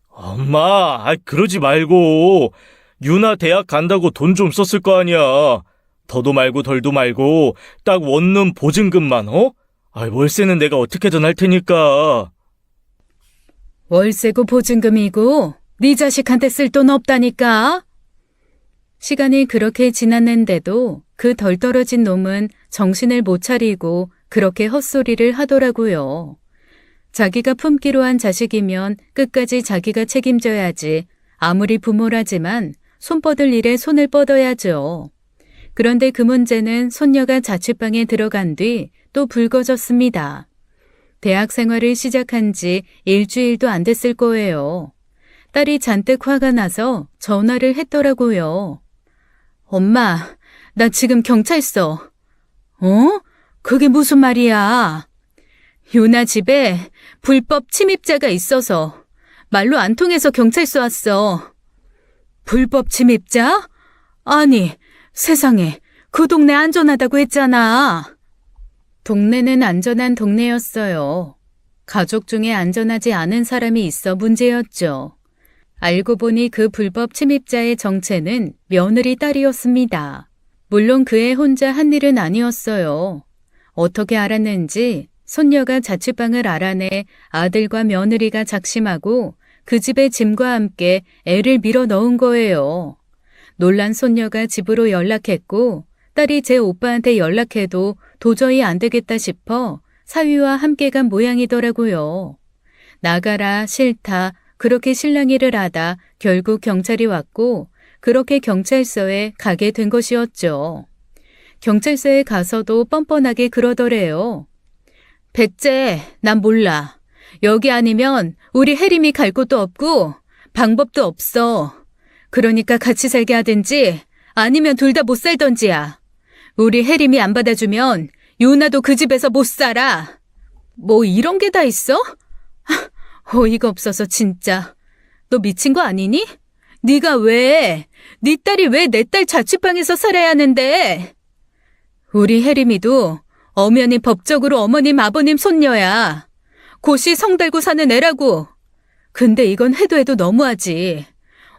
엄마, 그러지 말고. 유나 대학 간다고 돈 좀 썼을 거 아니야. 더도 말고 덜도 말고 딱 원룸 보증금만, 어? 월세는 내가 어떻게든 할 테니까. 월세고 보증금이고 네 자식한테 쓸 돈 없다니까. 시간이 그렇게 지났는데도 그 덜 떨어진 놈은 정신을 못 차리고 그렇게 헛소리를 하더라고요. 자기가 품기로 한 자식이면 끝까지 자기가 책임져야지. 아무리 부모라지만 손 뻗을 일에 손을 뻗어야죠. 그런데 그 문제는 손녀가 자취방에 들어간 뒤 또 불거졌습니다. 대학 생활을 시작한 지 일주일도 안 됐을 거예요. 딸이 잔뜩 화가 나서 전화를 했더라고요. 엄마, 나 지금 경찰서. 어? 그게 무슨 말이야? 유나 집에 불법 침입자가 있어서 말로 안 통해서 경찰서 왔어. 불법 침입자? 아니, 세상에, 그 동네 안전하다고 했잖아. 동네는 안전한 동네였어요. 가족 중에 안전하지 않은 사람이 있어 문제였죠. 알고 보니 그 불법 침입자의 정체는 며느리 딸이었습니다. 물론 그애 혼자 한 일은 아니었어요. 어떻게 알았는지 손녀가 자취방을 알아내 아들과 며느리가 작심하고 그 집에 짐과 함께 애를 밀어 넣은 거예요. 놀란 손녀가 집으로 연락했고 딸이 제 오빠한테 연락해도 도저히 안 되겠다 싶어 사위와 함께 간 모양이더라고요. 나가라 싫다 그렇게 실랑이를 하다 결국 경찰이 왔고 그렇게 경찰서에 가게 된 것이었죠. 경찰서에 가서도 뻔뻔하게 그러더래요. 백제, 난 몰라. 여기 아니면 우리 혜림이 갈 곳도 없고 방법도 없어. 그러니까 같이 살게 하든지 아니면 둘 다 못 살던지야. 우리 혜림이 안 받아주면 유나도 그 집에서 못 살아. 뭐 이런 게 다 있어? 어이가 없어서 진짜. 너 미친 거 아니니? 네가 왜? 네 딸이 왜 내 딸 자취방에서 살아야 하는데? 우리 혜림이도 엄연히 법적으로 어머님 아버님 손녀야. 고시 성 달고 사는 애라고. 근데 이건 해도 해도 너무하지.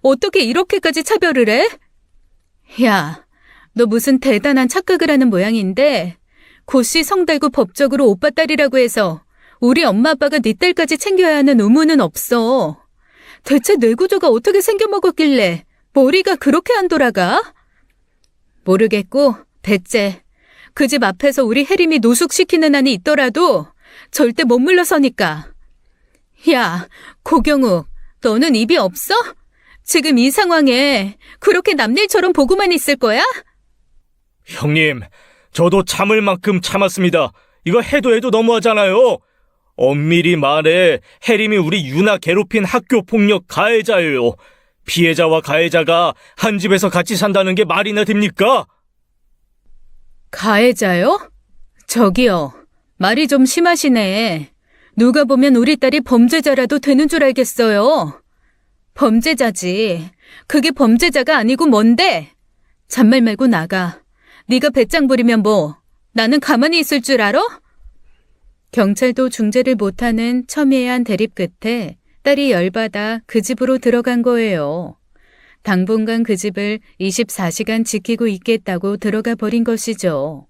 어떻게 이렇게까지 차별을 해? 야, 너 무슨 대단한 착각을 하는 모양인데 고시 성 달고 법적으로 오빠 딸이라고 해서 우리 엄마 아빠가 네 딸까지 챙겨야 하는 의무는 없어. 대체 뇌구조가 어떻게 생겨먹었길래 머리가 그렇게 안 돌아가? 모르겠고 대체 그 집 앞에서 우리 혜림이 노숙시키는 한이 있더라도 절대 못 물러서니까. 야, 고경욱, 너는 입이 없어? 지금 이 상황에 그렇게 남일처럼 보고만 있을 거야? 형님, 저도 참을 만큼 참았습니다. 이거 해도 너무하잖아요. 엄밀히 말해 혜림이 우리 유나 괴롭힌 학교 폭력 가해자예요. 피해자와 가해자가 한 집에서 같이 산다는 게 말이나 됩니까? 가해자요? 저기요, 말이 좀 심하시네. 누가 보면 우리 딸이 범죄자라도 되는 줄 알겠어요. 범죄자지. 그게 범죄자가 아니고 뭔데? 잔말 말고 나가. 네가 배짱 부리면 뭐 나는 가만히 있을 줄 알아? 경찰도 중재를 못하는 첨예한 대립 끝에 딸이 열받아 그 집으로 들어간 거예요. 당분간 그 집을 24시간 지키고 있겠다고 들어가 버린 것이죠.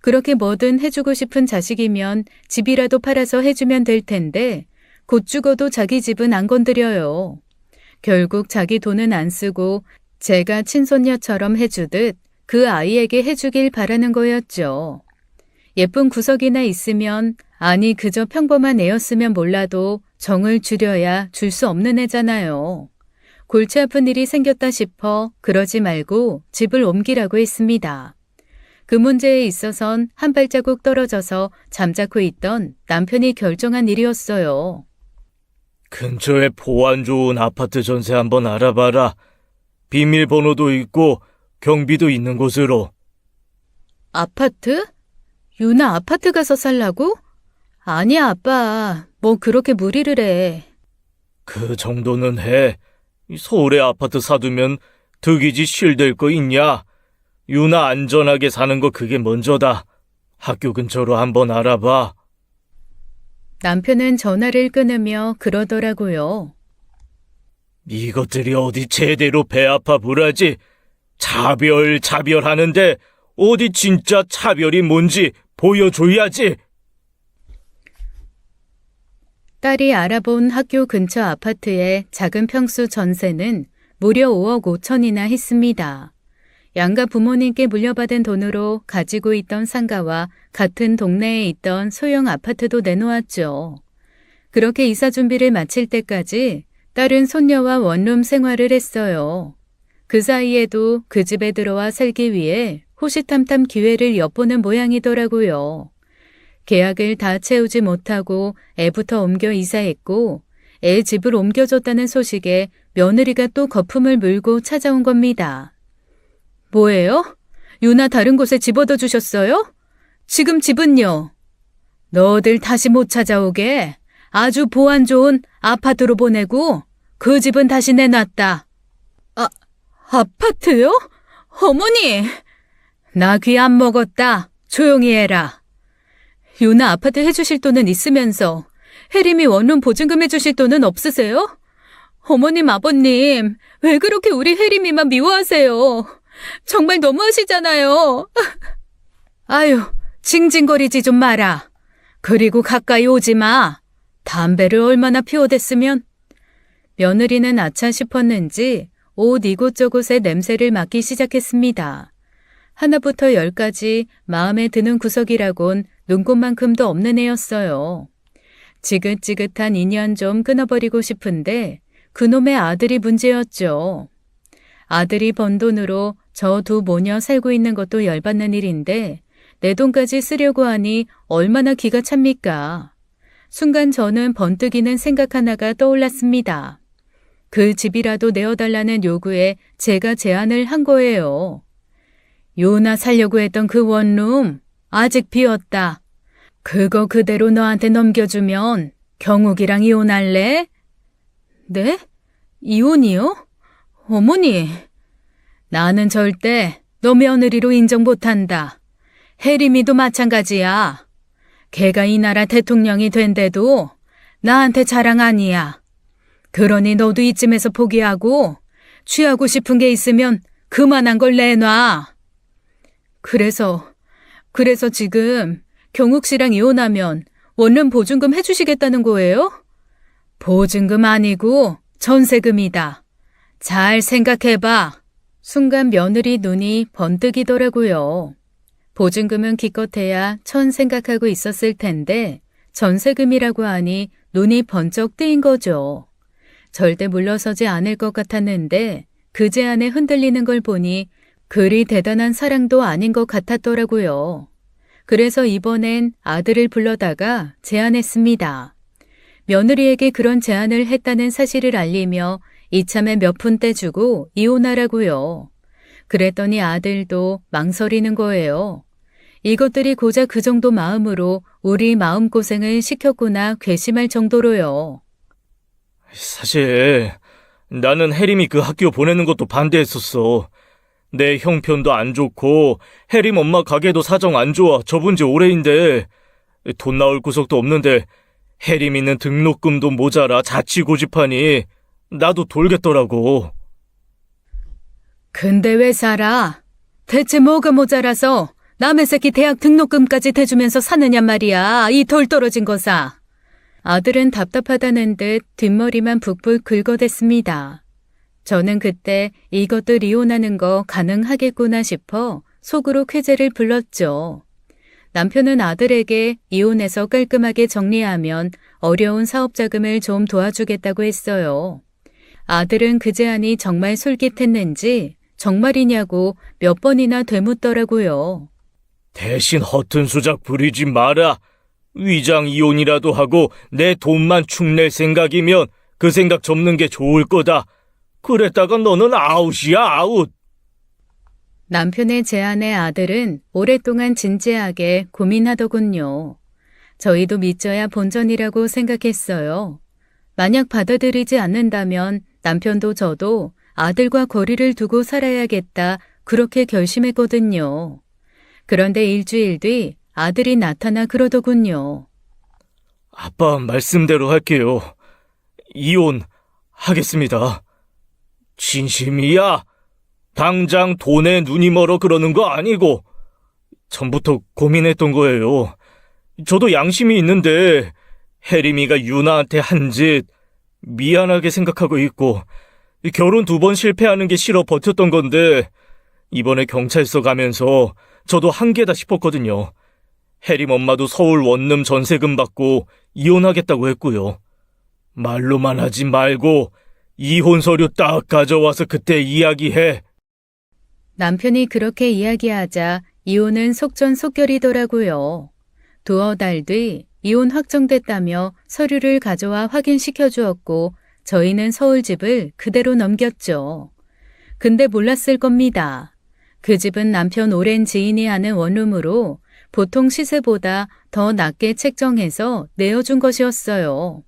그렇게 뭐든 해주고 싶은 자식이면 집이라도 팔아서 해주면 될 텐데 곧 죽어도 자기 집은 안 건드려요. 결국 자기 돈은 안 쓰고 제가 친손녀처럼 해주듯 그 아이에게 해주길 바라는 거였죠. 예쁜 구석이나 있으면 아니 그저 평범한 애였으면 몰라도 정을 줄여야 줄 수 없는 애잖아요. 골치 아픈 일이 생겼다 싶어 그러지 말고 집을 옮기라고 했습니다. 그 문제에 있어선 한 발자국 떨어져서 잠자코 있던 남편이 결정한 일이었어요. 근처에 보안 좋은 아파트 전세 한번 알아봐라. 비밀번호도 있고 경비도 있는 곳으로. 아파트? 유나 아파트 가서 살라고? 아니야, 아빠. 뭐 그렇게 무리를 해. 그 정도는 해. 서울에 아파트 사두면 득이지 실될 거 있냐? 유나 안전하게 사는 거 그게 먼저다. 학교 근처로 한번 알아봐. 남편은 전화를 끊으며 그러더라고요. 이것들이 어디 제대로 배 아파 불하지? 차별하는데 어디 진짜 차별이 뭔지 보여줘야지. 딸이 알아본 학교 근처 아파트의 작은 평수 전세는 무려 5억 5천이나 했습니다. 양가 부모님께 물려받은 돈으로 가지고 있던 상가와 같은 동네에 있던 소형 아파트도 내놓았죠. 그렇게 이사 준비를 마칠 때까지 딸은 손녀와 원룸 생활을 했어요. 그 사이에도 그 집에 들어와 살기 위해 호시탐탐 기회를 엿보는 모양이더라고요. 계약을 다 채우지 못하고 애부터 옮겨 이사했고 애 집을 옮겨줬다는 소식에 며느리가 또 거품을 물고 찾아온 겁니다. 뭐예요? 유나 다른 곳에 집 얻어주셨어요? 지금 집은요? 너들 다시 못 찾아오게 아주 보안 좋은 아파트로 보내고 그 집은 다시 내놨다. 아파트요? 어머니! 나 귀 안 먹었다. 조용히 해라. 유나 아파트 해주실 돈은 있으면서 혜림이 원룸 보증금 해주실 돈은 없으세요? 어머님, 아버님, 왜 그렇게 우리 혜림이만 미워하세요? 정말 너무하시잖아요. 아유, 징징거리지 좀 마라. 그리고 가까이 오지 마. 담배를 얼마나 피워댔으면. 며느리는 아차 싶었는지 옷 이곳저곳에 냄새를 맡기 시작했습니다. 하나부터 10까지 마음에 드는 구석이라곤 눈꽃만큼도 없는 애였어요. 지긋지긋한 인연 좀 끊어버리고 싶은데 그놈의 아들이 문제였죠. 아들이 번 돈으로 저 두 모녀 살고 있는 것도 열받는 일인데 내 돈까지 쓰려고 하니 얼마나 기가 찹니까. 순간 저는 번뜩이는 생각 하나가 떠올랐습니다. 그 집이라도 내어달라는 요구에 제가 제안을 한 거예요. 요나 살려고 했던 그 원룸 아직 비었다. 그거 그대로 너한테 넘겨주면 경욱이랑 이혼할래? 네? 이혼이요? 어머니. 나는 절대 너 며느리로 인정 못한다. 혜림이도 마찬가지야. 걔가 이 나라 대통령이 된데도 나한테 자랑 아니야. 그러니 너도 이쯤에서 포기하고 취하고 싶은 게 있으면 그만한 걸 내놔. 그래서 지금 경욱 씨랑 이혼하면 원룸 보증금 해주시겠다는 거예요? 보증금 아니고 전세금이다. 잘 생각해봐. 순간 며느리 눈이 번뜩이더라고요. 보증금은 기껏해야 1,000 생각하고 있었을 텐데 전세금이라고 하니 눈이 번쩍 뜨인 거죠. 절대 물러서지 않을 것 같았는데 그 제안에 흔들리는 걸 보니 그리 대단한 사랑도 아닌 것 같았더라고요. 그래서 이번엔 아들을 불러다가 제안했습니다. 며느리에게 그런 제안을 했다는 사실을 알리며 이참에 몇 푼 떼주고 이혼하라고요. 그랬더니 아들도 망설이는 거예요. 이것들이 고작 그 정도 마음으로 우리 마음고생을 시켰구나 괘씸할 정도로요. 사실 나는 혜림이 그 학교 보내는 것도 반대했었어. 내 형편도 안 좋고 혜림 엄마 가게도 사정 안 좋아. 접은 지 오래인데 돈 나올 구석도 없는데 혜림 있는 등록금도 모자라 자취고집하니 나도 돌겠더라고. 근데 왜 살아? 대체 뭐가 모자라서 남의 새끼 대학 등록금까지 대주면서 사느냐 말이야. 이 덜 떨어진 거사. 아들은 답답하다는 듯 뒷머리만 북북 긁어댔습니다. 저는 그때 이것도 이혼하는 거 가능하겠구나 싶어 속으로 쾌재를 불렀죠. 남편은 아들에게 이혼해서 깔끔하게 정리하면 어려운 사업 자금을 좀 도와주겠다고 했어요. 아들은 그 제안이 정말 솔깃했는지 정말이냐고 몇 번이나 되묻더라고요. 대신 허튼 수작 부리지 마라. 위장 이혼이라도 하고 내 돈만 축낼 생각이면 그 생각 접는 게 좋을 거다. 그랬다가 너는 아웃이야, 아웃. 남편의 제안에 아들은 오랫동안 진지하게 고민하더군요. 저희도 믿져야 본전이라고 생각했어요. 만약 받아들이지 않는다면 남편도 저도 아들과 거리를 두고 살아야겠다 그렇게 결심했거든요. 그런데 일주일 뒤 아들이 나타나 그러더군요. 아빠 말씀대로 할게요. 이혼하겠습니다. 진심이야. 당장 돈에 눈이 멀어 그러는 거 아니고 전부터 고민했던 거예요. 저도 양심이 있는데 혜림이가 유나한테 한 짓 미안하게 생각하고 있고 결혼 2번 실패하는 게 싫어 버텼던 건데 이번에 경찰서 가면서 저도 한계다 싶었거든요. 혜림 엄마도 서울 원룸 전세금 받고 이혼하겠다고 했고요. 말로만 하지 말고 이혼 서류 딱 가져와서 그때 이야기해. 남편이 그렇게 이야기하자 이혼은 속전속결이더라고요. 2달 뒤 이혼 확정됐다며 서류를 가져와 확인시켜 주었고 저희는 서울집을 그대로 넘겼죠. 근데 몰랐을 겁니다. 그 집은 남편 오랜 지인이 하는 원룸으로 보통 시세보다 더 낮게 책정해서 내어준 것이었어요.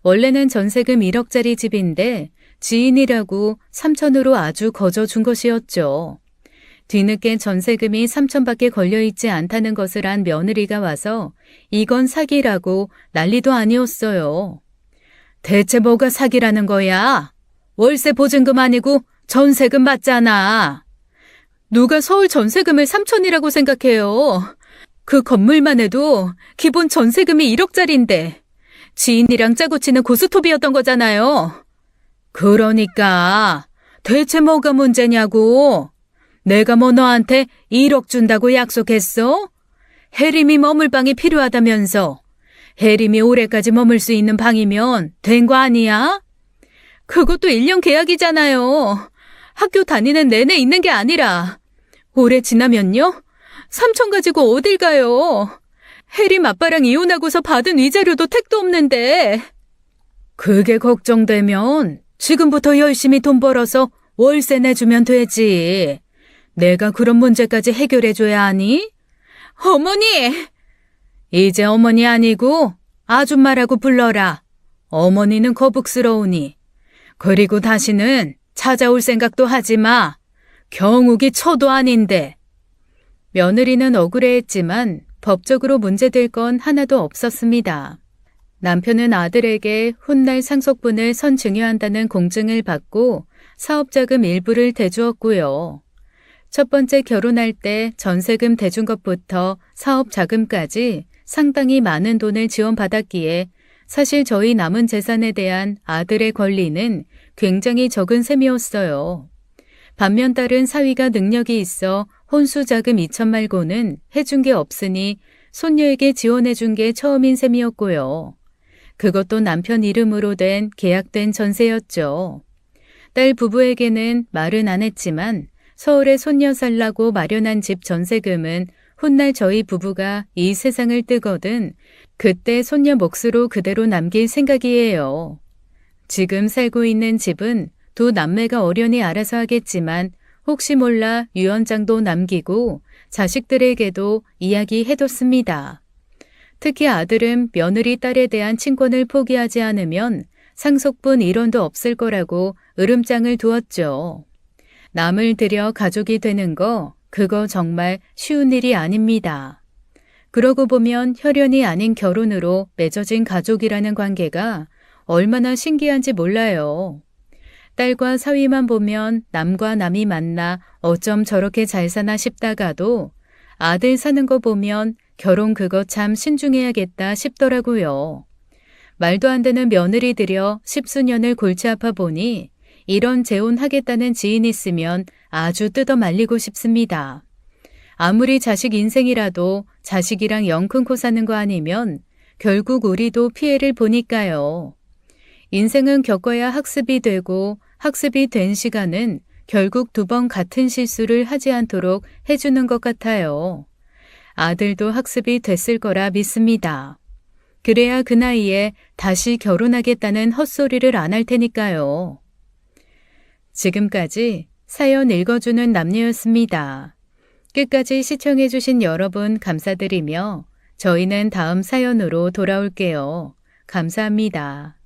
원래는 전세금 1억짜리 집인데 지인이라고 3천으로 아주 거저준 것이었죠. 뒤늦게 전세금이 3천밖에 걸려있지 않다는 것을 안 며느리가 와서 이건 사기라고 난리도 아니었어요. 대체 뭐가 사기라는 거야? 월세 보증금 아니고 전세금 받잖아. 누가 서울 전세금을 3천이라고 생각해요. 그 건물만 해도 기본 전세금이 1억짜리인데 지인이랑 짜고 치는 고스톱이었던 거잖아요. 그러니까 대체 뭐가 문제냐고. 내가 뭐 너한테 1억 준다고 약속했어? 혜림이 머물 방이 필요하다면서. 혜림이 올해까지 머물 수 있는 방이면 된 거 아니야? 그것도 1년 계약이잖아요. 학교 다니는 내내 있는 게 아니라 올해 지나면요? 3천 가지고 어딜 가요? 혜림 아빠랑 이혼하고서 받은 위자료도 택도 없는데. 그게 걱정되면 지금부터 열심히 돈 벌어서 월세 내주면 되지. 내가 그런 문제까지 해결해줘야 하니? 어머니! 이제 어머니 아니고 아줌마라고 불러라. 어머니는 거북스러우니. 그리고 다시는 찾아올 생각도 하지 마. 경욱이 처도 아닌데. 며느리는 억울해했지만 법적으로 문제될 건 하나도 없었습니다. 남편은 아들에게 훗날 상속분을 선증여한다는 공증을 받고 사업자금 일부를 대주었고요. 첫 번째 결혼할 때 전세금 대준 것부터 사업자금까지 상당히 많은 돈을 지원받았기에 사실 저희 남은 재산에 대한 아들의 권리는 굉장히 적은 셈이었어요. 반면 딸은 사위가 능력이 있어 혼수자금 2천 말고는 해준 게 없으니 손녀에게 지원해준 게 처음인 셈이었고요. 그것도 남편 이름으로 된 계약된 전세였죠. 딸 부부에게는 말은 안 했지만 서울에 손녀 살라고 마련한 집 전세금은 훗날 저희 부부가 이 세상을 뜨거든 그때 손녀 몫으로 그대로 남길 생각이에요. 지금 살고 있는 집은 두 남매가 어련히 알아서 하겠지만 혹시 몰라 유언장도 남기고 자식들에게도 이야기해뒀습니다. 특히 아들은 며느리 딸에 대한 친권을 포기하지 않으면 상속분 1원도 없을 거라고 으름장을 두었죠. 남을 들여 가족이 되는 거 그거 정말 쉬운 일이 아닙니다. 그러고 보면 혈연이 아닌 결혼으로 맺어진 가족이라는 관계가 얼마나 신기한지 몰라요. 딸과 사위만 보면 남과 남이 만나 어쩜 저렇게 잘 사나 싶다가도 아들 사는 거 보면 결혼 그거 참 신중해야겠다 싶더라고요. 말도 안 되는 며느리 들여 10수년을 골치 아파 보니 이런 재혼하겠다는 지인 있으면 아주 뜯어 말리고 싶습니다. 아무리 자식 인생이라도 자식이랑 영 끊고 사는 거 아니면 결국 우리도 피해를 보니까요. 인생은 겪어야 학습이 되고 학습이 된 시간은 결국 2번 같은 실수를 하지 않도록 해주는 것 같아요. 아들도 학습이 됐을 거라 믿습니다. 그래야 그 나이에 다시 결혼하겠다는 헛소리를 안 할 테니까요. 지금까지 사연 읽어주는 남녀였습니다. 끝까지 시청해주신 여러분 감사드리며 저희는 다음 사연으로 돌아올게요. 감사합니다.